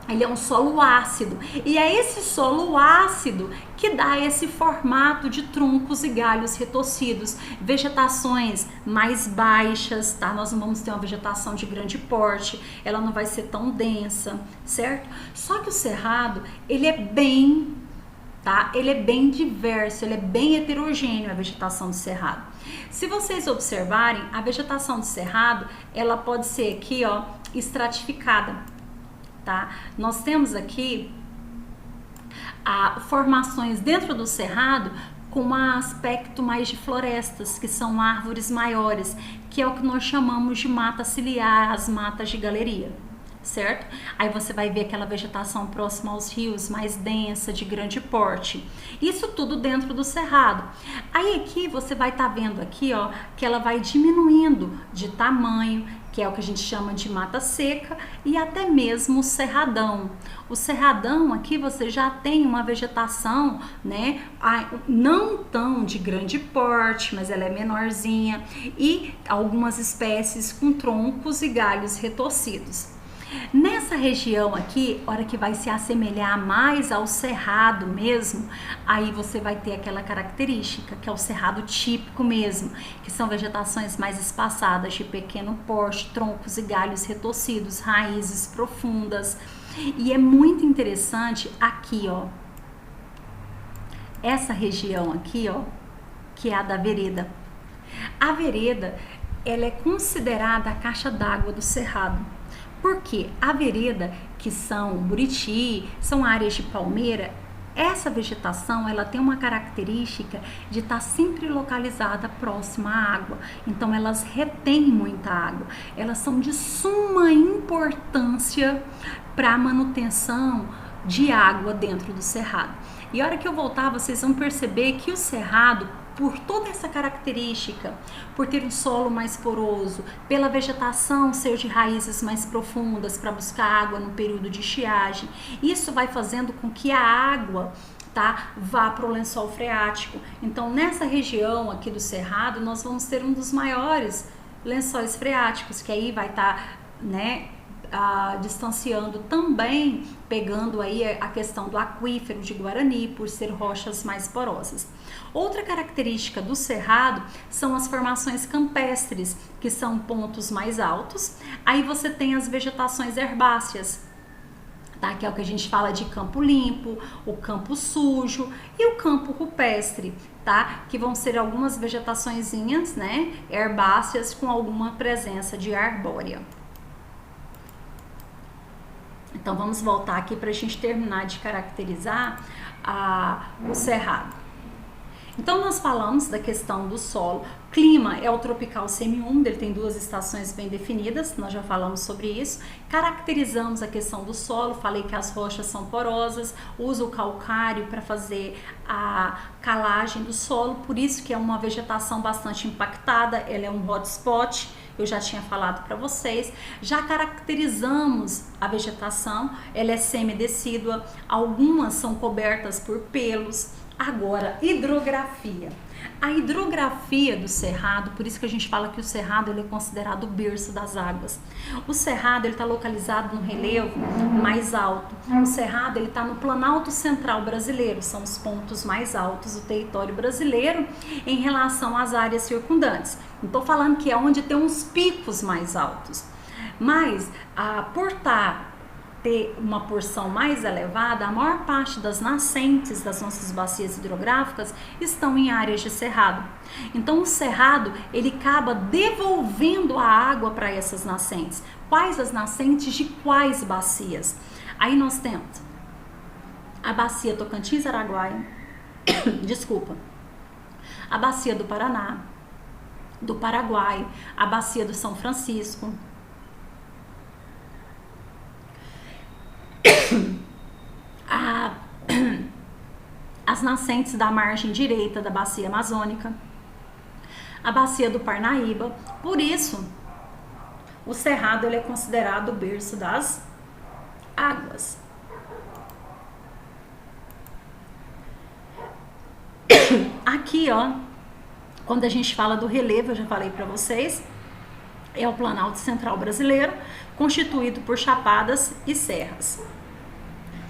Ele é um solo ácido, e é esse solo ácido que dá esse formato de troncos e galhos retorcidos, vegetações mais baixas, tá? Nós não vamos ter uma vegetação de grande porte, ela não vai ser tão densa, certo? Só que o cerrado, ele é bem, tá? Ele é bem diverso, ele é bem heterogêneo, a vegetação do cerrado. Se vocês observarem, a vegetação do cerrado, ela pode ser aqui, ó, estratificada, tá? Nós temos aqui formações dentro do cerrado com um aspecto mais de florestas, que são árvores maiores, que é o que nós chamamos de mata ciliar, as matas de galeria, certo? Aí você vai ver aquela vegetação próxima aos rios, mais densa, de grande porte. Isso tudo dentro do cerrado. Aí aqui você vai estar vendo aqui, ó, que ela vai diminuindo de tamanho, que é o que a gente chama de mata seca, e até mesmo o cerradão. O cerradão aqui você já tem uma vegetação, né, não tão de grande porte, mas ela é menorzinha, e algumas espécies com troncos e galhos retorcidos. Nessa região aqui, hora que vai se assemelhar mais ao cerrado mesmo, aí você vai ter aquela característica, que é o cerrado típico mesmo, que são vegetações mais espaçadas, de pequeno porte, troncos e galhos retorcidos, raízes profundas. E é muito interessante aqui, ó, essa região aqui, ó, que é a da vereda. A vereda, ela é considerada a caixa d'água do cerrado. Porque a vereda, que são Buriti, são áreas de palmeira, Essa vegetação, ela tem uma característica de estar sempre localizada próxima à água. Então, elas retêm muita água. Elas são de suma importância para a manutenção de água dentro do cerrado. E a hora que eu voltar, vocês vão perceber que o cerrado, por toda essa característica, por ter um solo mais poroso, pela vegetação ser de raízes mais profundas para buscar água no período de estiagem, isso vai fazendo com que a água, tá, vá para o lençol freático. Então, nessa região aqui do cerrado, nós vamos ter um dos maiores lençóis freáticos, que aí vai estar, né, distanciando também, pegando aí a questão do aquífero de Guarani, por ser rochas mais porosas. Outra característica do cerrado são as formações campestres, que são pontos mais altos. Aí você tem as vegetações herbáceas, tá? Que é o que a gente fala de campo limpo, o campo sujo e o campo rupestre, tá? Que vão ser algumas vegetaçõezinhas, né, herbáceas com alguma presença de arbórea. Então, vamos voltar aqui para a gente terminar de caracterizar o cerrado. Então, nós falamos da questão do solo. Clima é o tropical semiúmido, ele tem 2 estações bem definidas, nós já falamos sobre isso. Caracterizamos a questão do solo, falei que as rochas são porosas, usa o calcário para fazer a calagem do solo, por isso que é uma vegetação bastante impactada, ela é um hotspot. Eu já tinha falado para vocês. Já caracterizamos a vegetação, ela é semidecídua, algumas são cobertas por pelos. Agora, hidrografia. A hidrografia do cerrado, por isso que a gente fala que o cerrado ele é considerado o berço das águas. O cerrado ele está localizado no relevo mais alto. O cerrado ele está no Planalto Central brasileiro, são os pontos mais altos do território brasileiro em relação às áreas circundantes. Não estou falando que é onde tem uns picos mais altos, mas por ter uma porção mais elevada, a maior parte das nascentes das nossas bacias hidrográficas estão em áreas de cerrado. Então o cerrado ele acaba devolvendo a água para essas nascentes. Quais as nascentes de quais bacias? Aí nós temos a bacia Tocantins-Araguaia, desculpa, a bacia do Paraná, do Paraguai, a bacia do São Francisco, as nascentes da margem direita da bacia amazônica, a bacia do Parnaíba. Por isso, o cerrado ele é considerado o berço das águas. Aqui, ó, quando a gente fala do relevo, eu já falei para vocês, é o Planalto Central brasileiro, constituído por chapadas e serras.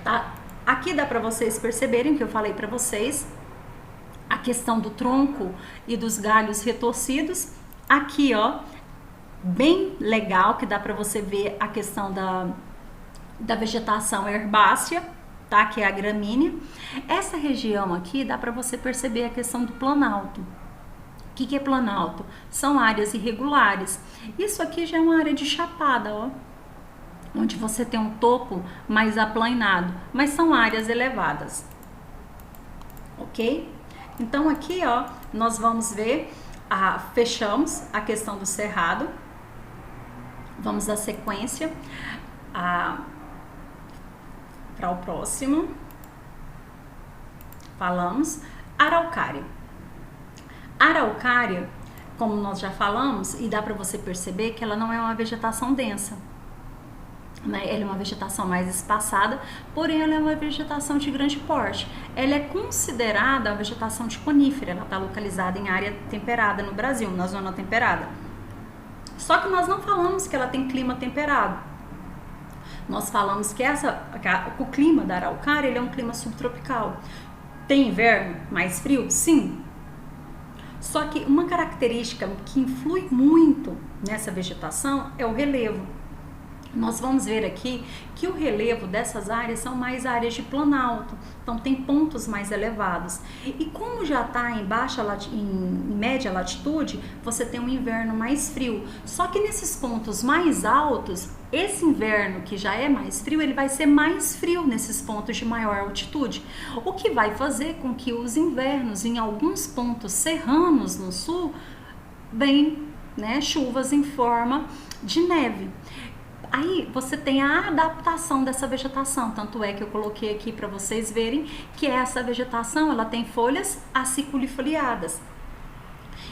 Tá? Aqui dá para vocês perceberem que eu falei para vocês a questão do tronco e dos galhos retorcidos. Aqui, ó, bem legal, que dá para você ver a questão da vegetação herbácea, tá? Que é a gramínea. Essa região aqui dá para você perceber a questão do planalto. O que é planalto? São áreas irregulares. Isso aqui já é uma área de chapada, ó, onde você tem um topo mais aplainado, mas são áreas elevadas, ok? Então aqui, ó, nós vamos ver, fechamos a questão do cerrado, vamos à sequência para o próximo. Falamos araucária. Araucária, como nós já falamos, e dá para você perceber que ela não é uma vegetação densa, né? Ela é uma vegetação mais espaçada, porém ela é uma vegetação de grande porte. Ela é considerada a vegetação de conífera, ela está localizada em área temperada no Brasil, na zona temperada. Só que nós não falamos que ela tem clima temperado. Nós falamos que o clima da araucária ele é um clima subtropical. Tem inverno mais frio? Sim. Só que uma característica que influi muito nessa vegetação é o relevo. nós vamos ver aqui que o relevo dessas áreas são mais áreas de planalto, então tem pontos mais elevados. E como já está em média latitude, você tem um inverno mais frio. Só que nesses pontos mais altos, esse inverno que já é mais frio, ele vai ser mais frio nesses pontos de maior altitude, o que vai fazer com que os invernos em alguns pontos serranos no sul venham, né, chuvas em forma de neve. Aí você tem a adaptação dessa vegetação, tanto é que eu coloquei aqui para vocês verem que essa vegetação ela tem folhas aciculifoliadas.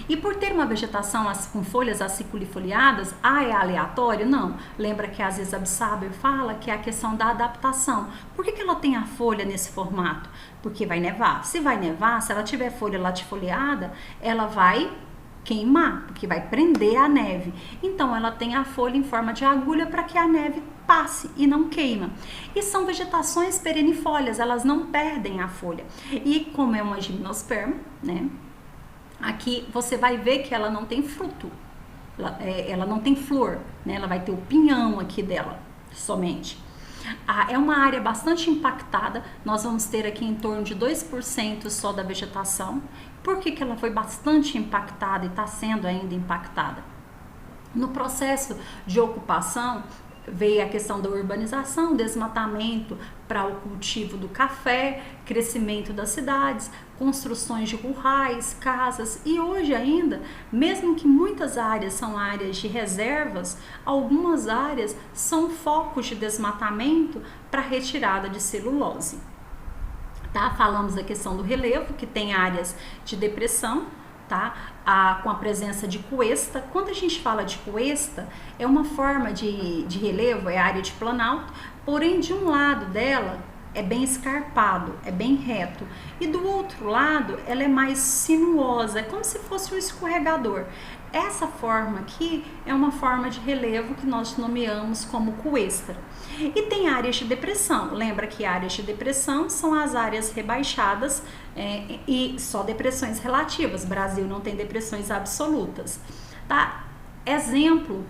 E por ter uma vegetação com folhas aciculifoliadas, é aleatório? Não. Lembra que a Aziza Absaber fala que é a questão da adaptação. Por que ela tem a folha nesse formato? Porque vai nevar. Se vai nevar, se ela tiver folha latifoliada, ela vai queimar, porque vai prender a neve. Então ela tem a folha em forma de agulha para que a neve passe e não queima. E são vegetações perennifólias, elas não perdem a folha. E como é uma gimnosperma, né? Aqui você vai ver que ela não tem fruto, ela não tem flor, né? Ela vai ter o pinhão aqui dela, somente. É uma área bastante impactada, nós vamos ter aqui em torno de 2% só da vegetação. Por que ela foi bastante impactada e está sendo ainda impactada? No processo de ocupação, veio a questão da urbanização, desmatamento para o cultivo do café, crescimento das cidades, construções de currais, casas, e hoje ainda, mesmo que muitas áreas são áreas de reservas, algumas áreas são focos de desmatamento para retirada de celulose. Tá? Falamos da questão do relevo, que tem áreas de depressão, tá? Com a presença de cuesta. Quando a gente fala de cuesta, é uma forma de relevo, é a área de planalto, porém de um lado dela é bem escarpado, é bem reto, e do outro lado ela é mais sinuosa, é como se fosse um escorregador. Essa forma aqui é uma forma de relevo que nós nomeamos como cuesta. E tem áreas de depressão. Lembra que áreas de depressão são as áreas rebaixadas e só depressões relativas. Brasil não tem depressões absolutas. Tá? Exemplo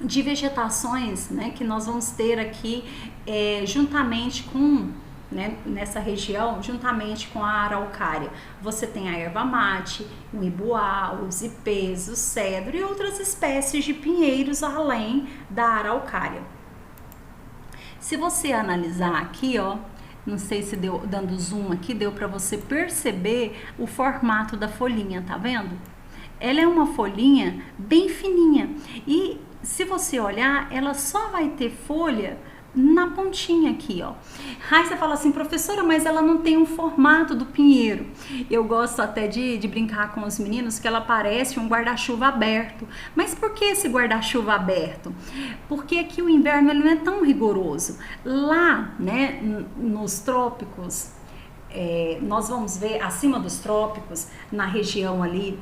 de vegetações, né, que nós vamos ter aqui juntamente com, né, nessa região, juntamente com a araucária. Você tem a erva mate, o ibuá, os ipês, o cedro e outras espécies de pinheiros além da araucária. Se você analisar aqui, ó, não sei se deu, dando zoom aqui, deu para você perceber o formato da folhinha, tá vendo? Ela é uma folhinha bem fininha e se você olhar, ela só vai ter folha na pontinha aqui, ó. Aí você fala assim, professora, mas ela não tem um formato do pinheiro. Eu gosto até de brincar com os meninos que ela parece um guarda-chuva aberto. Mas por que esse guarda-chuva aberto? Porque aqui o inverno ele não é tão rigoroso. Lá, né, nos trópicos, nós vamos ver acima dos trópicos, na região ali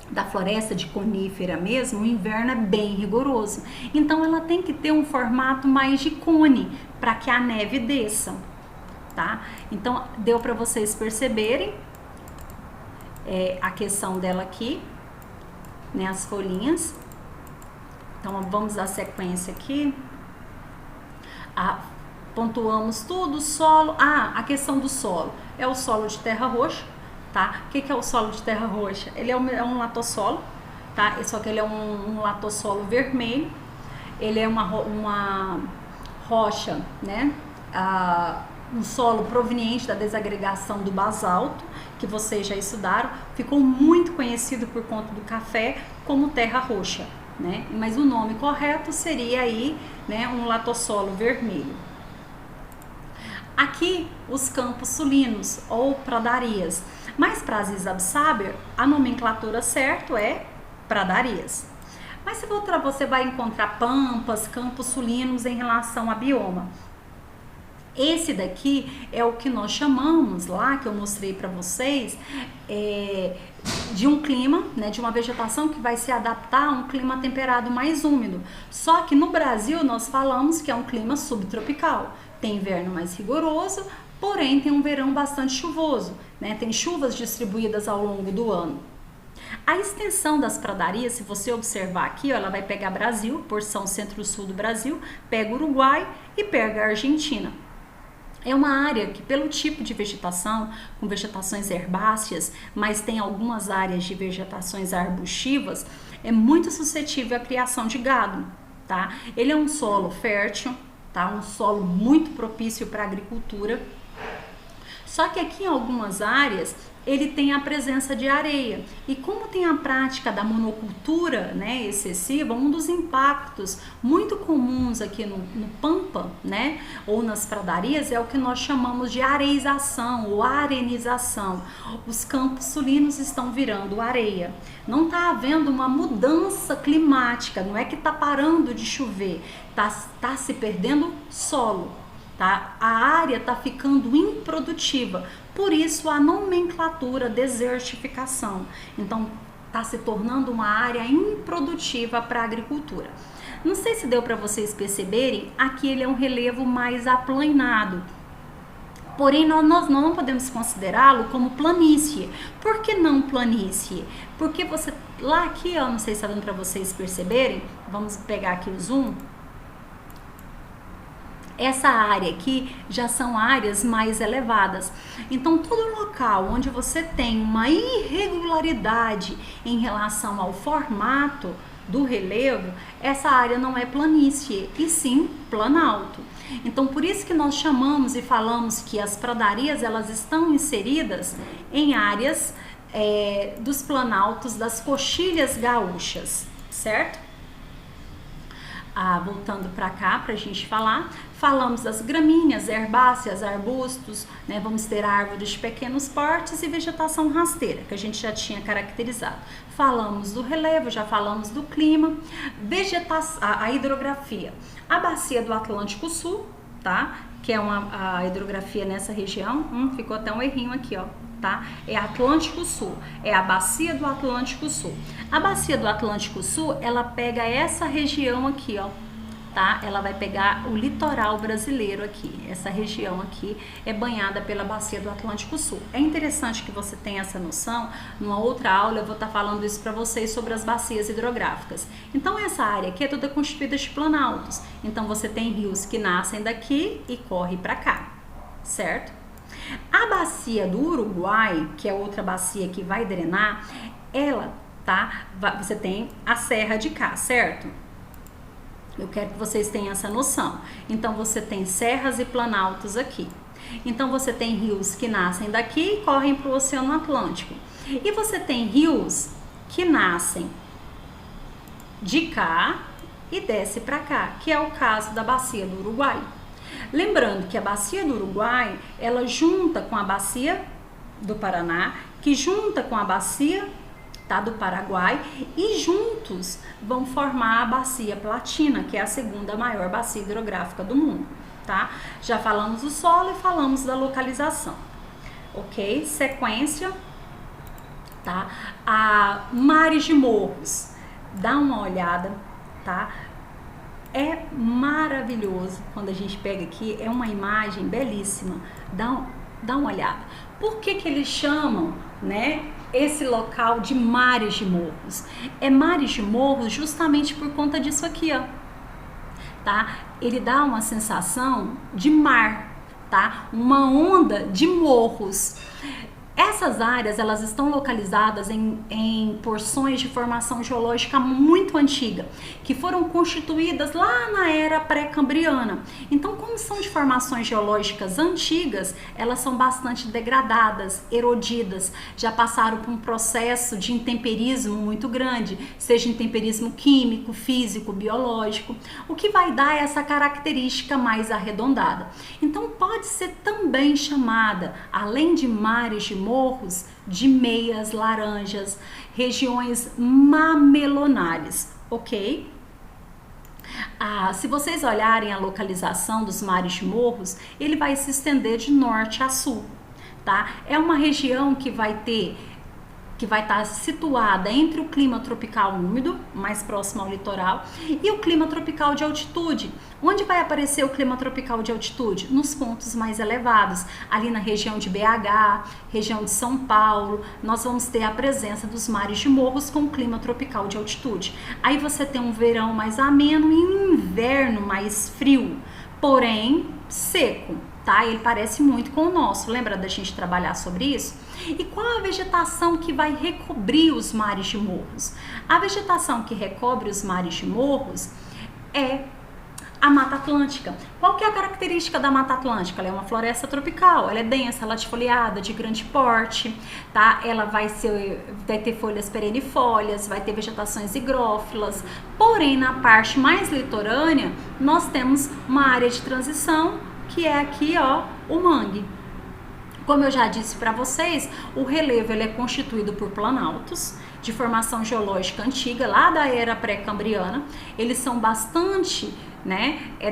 da floresta de conífera mesmo, o inverno é bem rigoroso. Então ela tem que ter um formato mais de cone para que a neve desça, tá? Então deu para vocês perceberem a questão dela aqui, né, as folhinhas. Então vamos dar sequência aqui. Pontuamos tudo, solo. A questão do solo é o solo de terra roxa. Tá? O que é o solo de terra roxa? Ele é um latossolo, tá? Só que ele é um latossolo vermelho. Ele é uma rocha, né? Um solo proveniente da desagregação do basalto, que vocês já estudaram. Ficou muito conhecido por conta do café como terra roxa, né? Mas o nome correto seria aí, né, um latossolo vermelho. Aqui os campos sulinos ou pradarias. Mas para Aziza Absaber, a nomenclatura certa é pradarias. Mas se você vai encontrar pampas, campos sulinos em relação a bioma. Esse daqui é o que nós chamamos lá, que eu mostrei para vocês, de um clima, né, de uma vegetação que vai se adaptar a um clima temperado mais úmido. Só que no Brasil nós falamos que é um clima subtropical. Tem inverno mais rigoroso, porém tem um verão bastante chuvoso, né? Tem chuvas distribuídas ao longo do ano. A extensão das pradarias, se você observar aqui, ó, ela vai pegar Brasil, porção centro-sul do Brasil, pega Uruguai e pega a Argentina. É uma área que, pelo tipo de vegetação, com vegetações herbáceas, mas tem algumas áreas de vegetações arbustivas, é muito suscetível à criação de gado, tá? Ele é um solo fértil, tá? Um solo muito propício para a agricultura. Só que aqui em algumas áreas ele tem a presença de areia. E como tem a prática da monocultura, né, excessiva, um dos impactos muito comuns aqui no pampa, né, ou nas pradarias, é o que nós chamamos de areização ou arenização. Os campos sulinos estão virando areia. Não está havendo uma mudança climática, não é que está parando de chover, está se perdendo solo. Tá? A área está ficando improdutiva, por isso a nomenclatura desertificação. Então está se tornando uma área improdutiva para a agricultura. Não sei se deu para vocês perceberem, aqui ele é um relevo mais aplanado. Porém, nós não podemos considerá-lo como planície. Por que não planície? Porque você, lá aqui, ó, não sei se está dando para vocês perceberem, vamos pegar aqui o zoom. Essa área aqui já são áreas mais elevadas. Então, todo local onde você tem uma irregularidade em relação ao formato do relevo, essa área não é planície, e sim planalto. Então, por isso que nós chamamos e falamos que as pradarias, elas estão inseridas em áreas dos planaltos das coxilhas gaúchas, certo? Voltando para cá para a gente falar, falamos das gramíneas, herbáceas, arbustos, né? Vamos ter árvores de pequenos portes e vegetação rasteira, que a gente já tinha caracterizado. Falamos do relevo, já falamos do clima, a hidrografia. A bacia do Atlântico Sul, tá? Que é a hidrografia nessa região, ficou até um errinho aqui, ó. Tá? É Atlântico Sul, é a bacia do Atlântico Sul. A bacia do Atlântico Sul, ela pega essa região aqui, ó, tá? Ela vai pegar o litoral brasileiro aqui. Essa região aqui é banhada pela bacia do Atlântico Sul. É interessante que você tenha essa noção. Numa outra aula eu vou estar falando isso para vocês sobre as bacias hidrográficas. Então essa área aqui é toda constituída de planaltos. Então você tem rios que nascem daqui e correm para cá, certo? A bacia do Uruguai, que é outra bacia que vai drenar, ela, tá? Você tem a serra de cá, certo? Eu quero que vocês tenham essa noção. Então, você tem serras e planaltos aqui. Então, você tem rios que nascem daqui e correm para o Oceano Atlântico. E você tem rios que nascem de cá e desce para cá, que é o caso da bacia do Uruguai. Lembrando que a bacia do Uruguai, ela junta com a bacia do Paraná, que junta com a bacia, tá, do Paraguai, e juntos vão formar a bacia Platina, que é a segunda maior bacia hidrográfica do mundo, tá? Já falamos do solo e falamos da localização, ok? Sequência, tá? Mares de morros, dá uma olhada, tá? É maravilhoso quando a gente pega aqui, é uma imagem belíssima, dá uma olhada. Por que eles chamam, né, esse local de mares de morros? É mares de morros justamente por conta disso aqui, ó, tá? Ele dá uma sensação de mar, tá? Uma onda de morros. Essas áreas, elas estão localizadas em porções de formação geológica muito antiga, que foram constituídas lá na era pré-cambriana. Então, como são de formações geológicas antigas, elas são bastante degradadas, erodidas, já passaram por um processo de intemperismo muito grande, seja intemperismo químico, físico, biológico, o que vai dar essa característica mais arredondada. Então, pode ser também chamada, além de mares de morros, de meias laranjas, regiões mamelonares, ok? Se vocês olharem a localização dos mares de morros, ele vai se estender de norte a sul, tá? É uma região que vai ter que vai estar situada entre o clima tropical úmido, mais próximo ao litoral, e o clima tropical de altitude. Onde vai aparecer o clima tropical de altitude? Nos pontos mais elevados, ali na região de BH, região de São Paulo, nós vamos ter a presença dos mares de morros com clima tropical de altitude. Aí você tem um verão mais ameno e um inverno mais frio, porém seco. Tá? Ele parece muito com o nosso, lembra da gente trabalhar sobre isso? E qual a vegetação que vai recobrir os mares de morros? A vegetação que recobre os mares de morros é a Mata Atlântica. Qual que é a característica da Mata Atlântica? Ela é uma floresta tropical, ela é densa, latifoliada, de grande porte, tá? Ela vai ter folhas perennifólias, vai ter vegetações higrófilas, porém na parte mais litorânea nós temos uma área de transição, que é aqui, ó, o mangue. Como eu já disse para vocês, o relevo ele é constituído por planaltos de formação geológica antiga, lá da era pré-cambriana. Eles são bastante,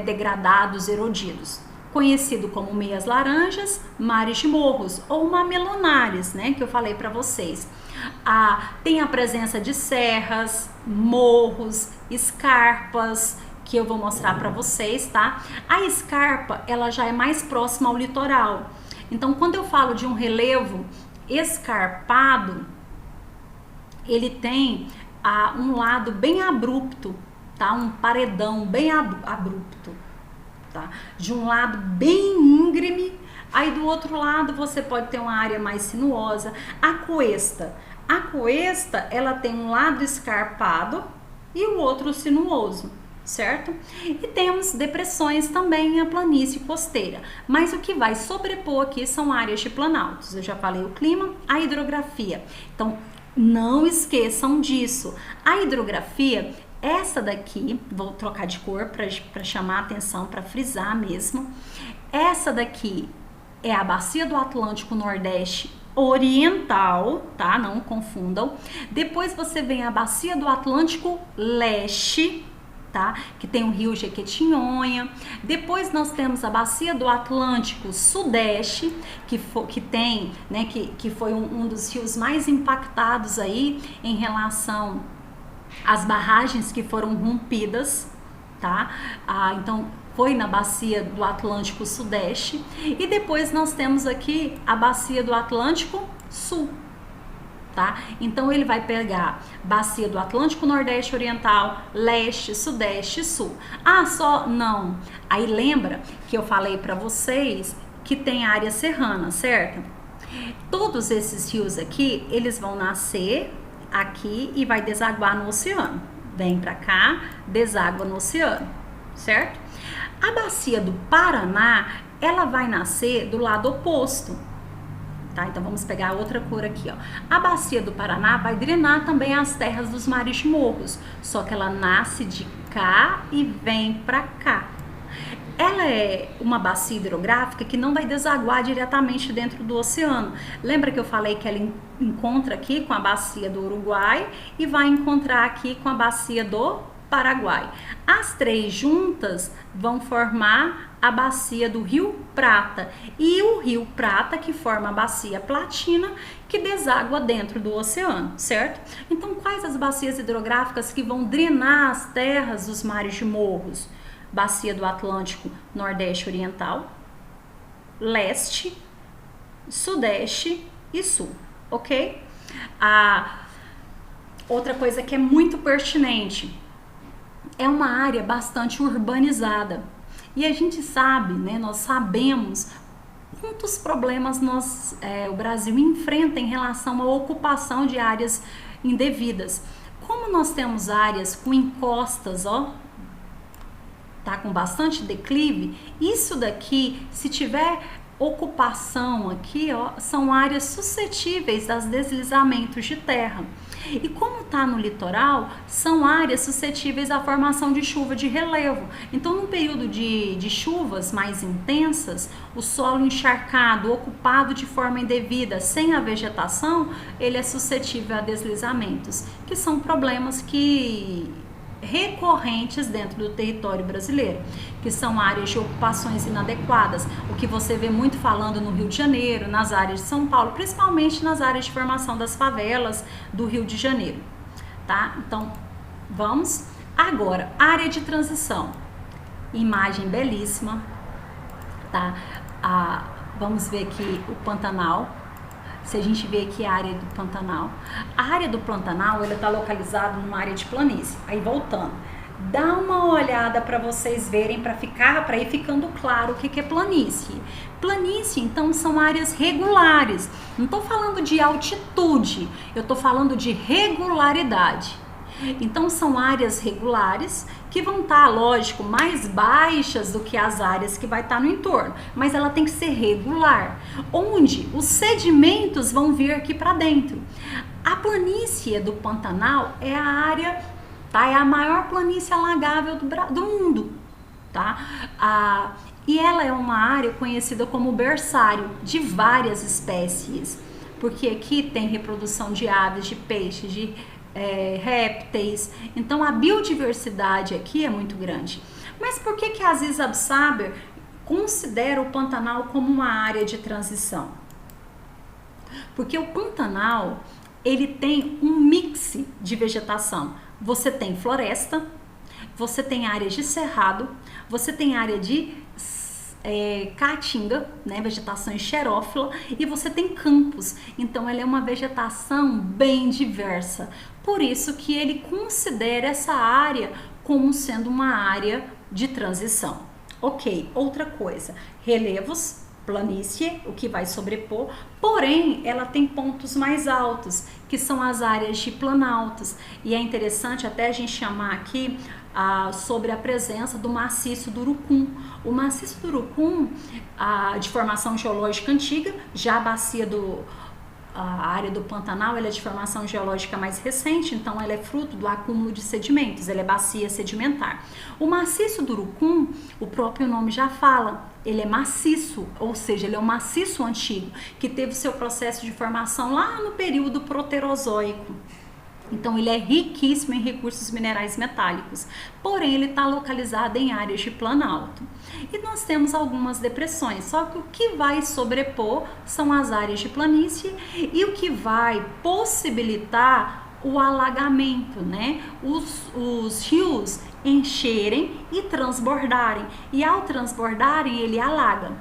degradados, erodidos. Conhecido como meias laranjas, mares de morros ou mamelonares, que eu falei para vocês. Tem a presença de serras, morros, escarpas, que eu vou mostrar para vocês, tá? A escarpa, ela já é mais próxima ao litoral. Então, quando eu falo de um relevo escarpado, ele tem um lado bem abrupto, tá? Um paredão bem abrupto, tá? De um lado bem íngreme, aí do outro lado você pode ter uma área mais sinuosa. A cuesta, ela tem um lado escarpado e o outro sinuoso, certo? E temos depressões também em a planície costeira, mas o que vai sobrepor aqui são áreas de planaltos. Eu já falei o clima, a hidrografia. Então, não esqueçam disso. A hidrografia, essa daqui, vou trocar de cor para chamar a atenção, para frisar mesmo. Essa daqui é a Bacia do Atlântico Nordeste Oriental, tá? Não confundam. Depois você vem a Bacia do Atlântico Leste, tá? Que tem o rio Jequitinhonha. Depois nós temos a Bacia do Atlântico Sudeste, que foi um dos rios mais impactados aí em relação às barragens que foram rompidas, tá? Então foi na Bacia do Atlântico Sudeste. E depois nós temos aqui a Bacia do Atlântico Sul. Tá? Então ele vai pegar Bacia do Atlântico Nordeste Oriental, Leste, Sudeste e Sul. Só não. Aí lembra que eu falei para vocês que tem área serrana, certo? Todos esses rios aqui, eles vão nascer aqui e vai desaguar no oceano. Vem para cá, deságua no oceano, certo? A Bacia do Paraná, ela vai nascer do lado oposto. Tá? Então vamos pegar outra cor aqui, ó. A Bacia do Paraná vai drenar também as terras dos mares de morros, só que ela nasce de cá e vem para cá. Ela é uma bacia hidrográfica que não vai desaguar diretamente dentro do oceano. Lembra que eu falei que ela encontra aqui com a Bacia do Uruguai e vai encontrar aqui com a Bacia do Paraguai. As três juntas vão formar a bacia do Rio Prata e o Rio Prata que forma a Bacia Platina que deságua dentro do oceano, certo? Então, quais as bacias hidrográficas que vão drenar as terras dos mares de morros? Bacia do Atlântico Nordeste Oriental, Leste, Sudeste e Sul, ok? Outra coisa que é muito pertinente, é uma área bastante urbanizada. E a gente sabe, nós sabemos quantos problemas o Brasil enfrenta em relação à ocupação de áreas indevidas. Como nós temos áreas com encostas, tá com bastante declive, isso daqui, se tiver ocupação aqui, são áreas suscetíveis a deslizamentos de terra. E como está no litoral, são áreas suscetíveis à formação de chuva de relevo. Então, no período de chuvas mais intensas, o solo encharcado, ocupado de forma indevida, sem a vegetação, ele é suscetível a deslizamentos, que são problemas que recorrentes dentro do território brasileiro, que são áreas de ocupações inadequadas, o que você vê muito falando no Rio de Janeiro, nas áreas de São Paulo, principalmente nas áreas de formação das favelas do Rio de Janeiro, tá? Então, vamos agora, área de transição, imagem belíssima, tá? Vamos ver aqui o Pantanal. Se a gente vê aqui a área do Pantanal, ela está localizada numa área de planície. Aí voltando, dá uma olhada para vocês verem, para ir ficando claro o que é planície. Planície, então, são áreas regulares. Não estou falando de altitude, eu estou falando de regularidade. Então, são áreas regulares que vão estar, lógico, mais baixas do que as áreas que vai estar no entorno, mas ela tem que ser regular, onde os sedimentos vão vir aqui para dentro. A planície do Pantanal é a área, tá? É a maior planície alagável do mundo, tá? E ela é uma área conhecida como berçário de várias espécies, porque aqui tem reprodução de aves, de peixes, de répteis, então a biodiversidade aqui é muito grande. Mas por que a Aziz Absaber considera o Pantanal como uma área de transição? Porque o Pantanal, ele tem um mix de vegetação. Você tem floresta, você tem áreas de cerrado, você tem área de caatinga, né, vegetação xerófila, e você tem campos. Então ela é uma vegetação bem diversa. Por isso que ele considera essa área como sendo uma área de transição. Ok, outra coisa, relevos, planície, o que vai sobrepor, porém ela tem pontos mais altos, que são as áreas de planaltos, e é interessante até a gente chamar aqui sobre a presença do maciço do Urucum. O maciço do Urucum, de formação geológica antiga, já a área do Pantanal, ela é de formação geológica mais recente, então ela é fruto do acúmulo de sedimentos, ela é bacia sedimentar. O maciço do Urucum, o próprio nome já fala, ele é maciço, ou seja, ele é um maciço antigo, que teve seu processo de formação lá no período proterozoico. Então ele é riquíssimo em recursos minerais metálicos, porém ele está localizado em áreas de planalto. E nós temos algumas depressões, só que o que vai sobrepor são as áreas de planície e o que vai possibilitar o alagamento, né? Os rios encherem e transbordarem, e ao transbordarem ele alaga.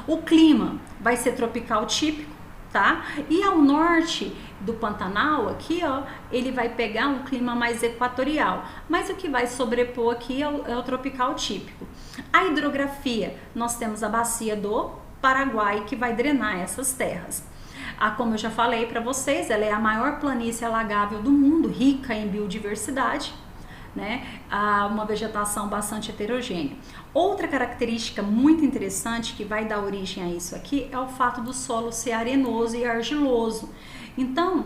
O clima vai ser tropical típico, tá? E ao norte do Pantanal aqui, ó, ele vai pegar um clima mais equatorial, mas o que vai sobrepor aqui é o tropical típico. A hidrografia, nós temos a bacia do Paraguai que vai drenar essas terras. Como eu já falei para vocês, ela é a maior planície alagável do mundo, rica em biodiversidade, né? Uma vegetação bastante heterogênea. Outra característica muito interessante que vai dar origem a isso aqui é o fato do solo ser arenoso e argiloso. Então,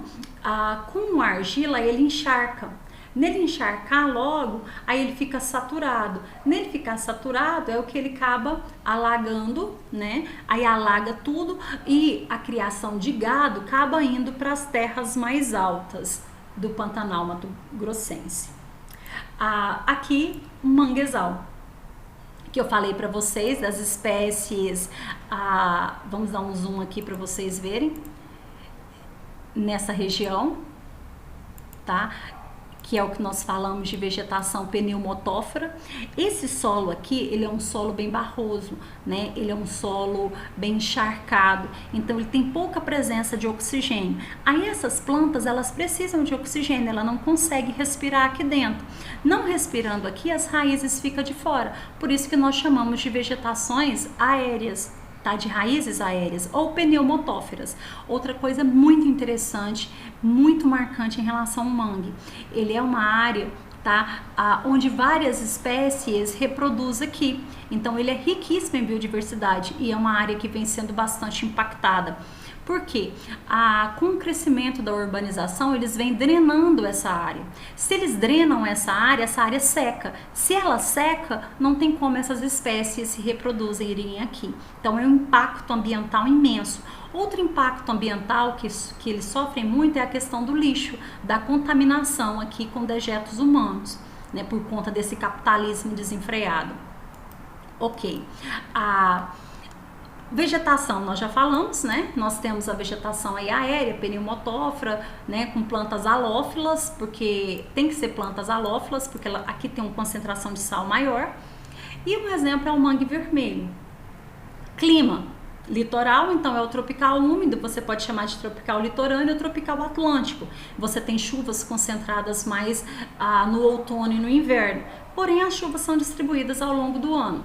com a argila ele encharca. Nele encharcar logo, aí ele fica saturado. Nele ficar saturado é o que ele acaba alagando, né? Aí alaga tudo e a criação de gado acaba indo para as terras mais altas do Pantanal Mato Grossense. Aqui, um manguezal, que eu falei para vocês das espécies. Vamos dar um zoom aqui para vocês verem nessa região, tá? Que é o que nós falamos de vegetação pneumotófora. Esse solo aqui, ele é um solo bem barroso, né? Ele é um solo bem encharcado, então ele tem pouca presença de oxigênio. Aí essas plantas, elas precisam de oxigênio, ela não consegue respirar aqui dentro. Não respirando aqui, as raízes ficam de fora. Por isso que nós chamamos de vegetações aéreas, tá? De raízes aéreas ou pneumotóferas. Outra coisa muito interessante, muito marcante em relação ao mangue, ele é uma área, tá? Onde várias espécies reproduzem aqui. Então ele é riquíssimo em biodiversidade e é uma área que vem sendo bastante impactada Por quê? Com o crescimento da urbanização, eles vêm drenando essa área. Se eles drenam essa área seca. Se ela seca, não tem como essas espécies se reproduzirem aqui. Então é um impacto ambiental imenso. Outro impacto ambiental que eles sofrem muito é a questão do lixo, da contaminação aqui com dejetos humanos, né, por conta desse capitalismo desenfreado. Ok. A vegetação nós já falamos, né? Nós temos a vegetação aí aérea, pneumotófora, né, com plantas halófilas, porque tem que ser plantas halófilas, porque aqui tem uma concentração de sal maior. E um exemplo é o mangue vermelho. Clima litoral, então é o tropical úmido, você pode chamar de tropical litorâneo ou tropical atlântico. Você tem chuvas concentradas mais no outono e no inverno, porém as chuvas são distribuídas ao longo do ano.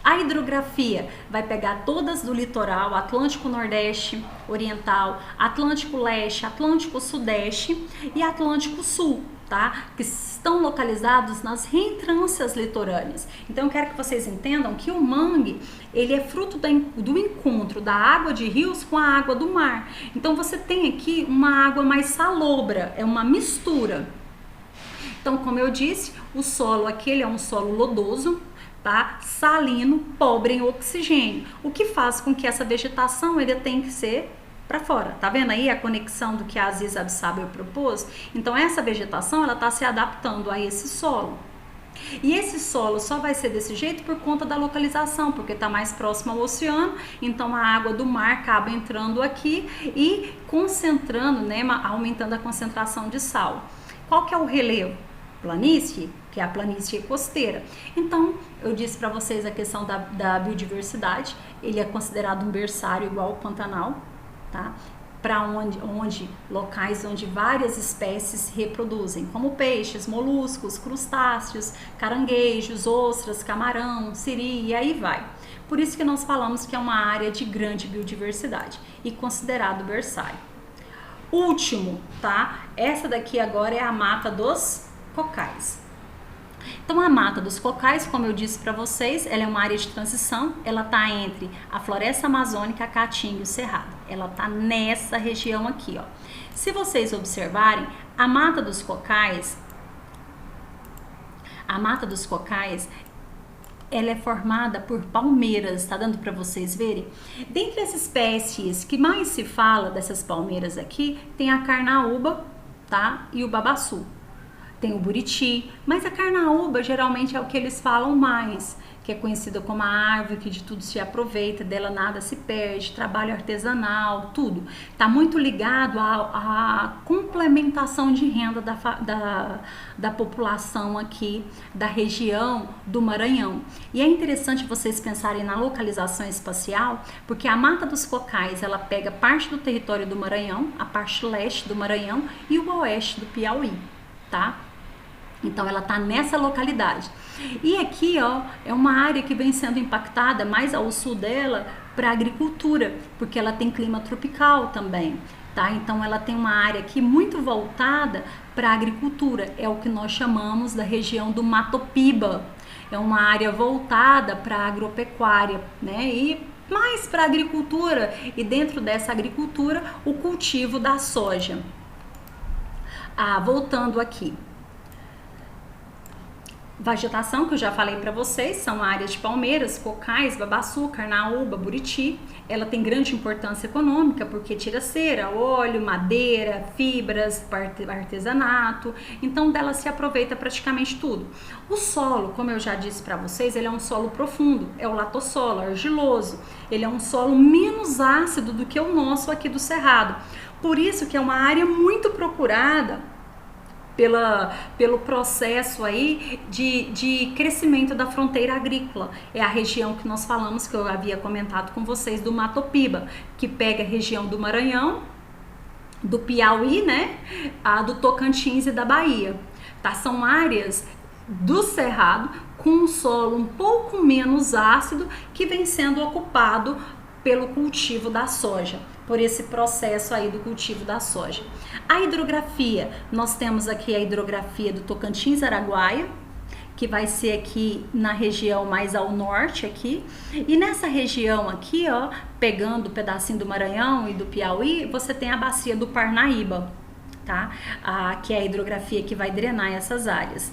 A hidrografia vai pegar todas do litoral, Atlântico Nordeste, Oriental, Atlântico Leste, Atlântico Sudeste e Atlântico Sul, tá? Que estão localizados nas reentrâncias litorâneas. Então eu quero que vocês entendam que o mangue, ele é fruto do encontro da água de rios com a água do mar. Então você tem aqui uma água mais salobra, é uma mistura. Então, como eu disse, o solo aqui ele é um solo lodoso, tá? Salino, pobre em oxigênio, o que faz com que essa vegetação ele tem que ser para fora. Tá vendo aí a conexão do que a Aziz Absaber propôs? Então essa vegetação ela está se adaptando a esse solo. E esse solo só vai ser desse jeito por conta da localização, porque está mais próximo ao oceano, então a água do mar acaba entrando aqui e concentrando, né, aumentando a concentração de sal. Qual que é o relevo? Planície, que é a planície costeira. Então, eu disse para vocês a questão da biodiversidade, ele é considerado um berçário igual ao Pantanal, tá? Para locais onde várias espécies se reproduzem, como peixes, moluscos, crustáceos, caranguejos, ostras, camarão, siri e aí vai. Por isso que nós falamos que é uma área de grande biodiversidade e considerado berçário. Último, tá? Essa daqui agora é a mata dos cocais. Então a mata dos cocais, como eu disse para vocês, ela é uma área de transição, ela está entre a floresta amazônica, a caatinga e o cerrado. Ela está nessa região aqui, ó. Se vocês observarem, a mata dos cocais, ela é formada por palmeiras, tá dando para vocês verem? Dentre as espécies que mais se fala dessas palmeiras aqui, tem a carnaúba, tá? E o babaçu. Tem o buriti, mas a carnaúba geralmente é o que eles falam mais, que é conhecida como a árvore que de tudo se aproveita, dela nada se perde, trabalho artesanal, tudo. Está muito ligado à complementação de renda da população aqui, da região do Maranhão. E é interessante vocês pensarem na localização espacial, porque a Mata dos Cocais, ela pega parte do território do Maranhão, a parte leste do Maranhão e o oeste do Piauí, tá? Então ela está nessa localidade. E aqui, ó, é uma área que vem sendo impactada mais ao sul dela para agricultura, porque ela tem clima tropical também, tá? Então ela tem uma área aqui muito voltada para agricultura, é o que nós chamamos da região do Matopiba. É uma área voltada para agropecuária, né? E mais para agricultura, e dentro dessa agricultura, o cultivo da soja. Voltando aqui. Vegetação que eu já falei para vocês, são áreas de palmeiras, cocais, babaçu, carnaúba, buriti. Ela tem grande importância econômica porque tira cera, óleo, madeira, fibras, artesanato. Então dela se aproveita praticamente tudo. O solo, como eu já disse para vocês, ele é um solo profundo, é o latossolo, argiloso. Ele é um solo menos ácido do que o nosso aqui do Cerrado. Por isso que é uma área muito procurada pelo processo aí de crescimento da fronteira agrícola. É a região que nós falamos, que eu havia comentado com vocês, do Matopiba, que pega a região do Maranhão, do Piauí, né, do Tocantins e da Bahia. Tá? São áreas do Cerrado com um solo um pouco menos ácido que vem sendo ocupado pelo cultivo da soja, por esse processo aí do cultivo da soja. A hidrografia, nós temos aqui a hidrografia do Tocantins Araguaia, que vai ser aqui na região mais ao norte aqui. E nessa região aqui, ó, pegando o pedacinho do Maranhão e do Piauí, você tem a bacia do Parnaíba, tá? Que é a hidrografia que vai drenar essas áreas.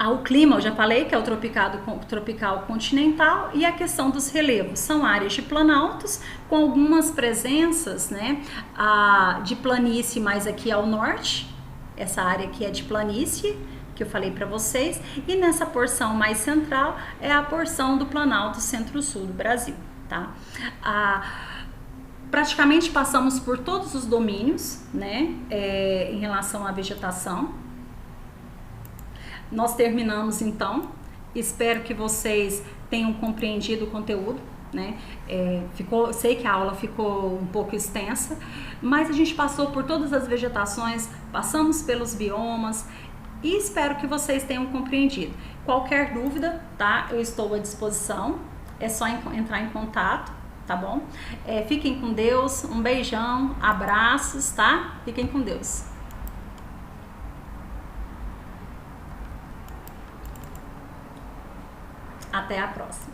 O clima, eu já falei que é o tropical continental, e a questão dos relevos. São áreas de planaltos, com algumas presenças, né, de planície mais aqui ao norte. Essa área aqui é de planície, que eu falei para vocês. E nessa porção mais central é a porção do Planalto Centro-Sul do Brasil, tá? Praticamente passamos por todos os domínios, né, em relação à vegetação. Nós terminamos então, espero que vocês tenham compreendido o conteúdo, né? Sei que a aula ficou um pouco extensa, mas a gente passou por todas as vegetações, passamos pelos biomas e espero que vocês tenham compreendido. Qualquer dúvida, tá? Eu estou à disposição, é só entrar em contato, tá bom? Fiquem com Deus, um beijão, abraços, tá? Fiquem com Deus. Até a próxima.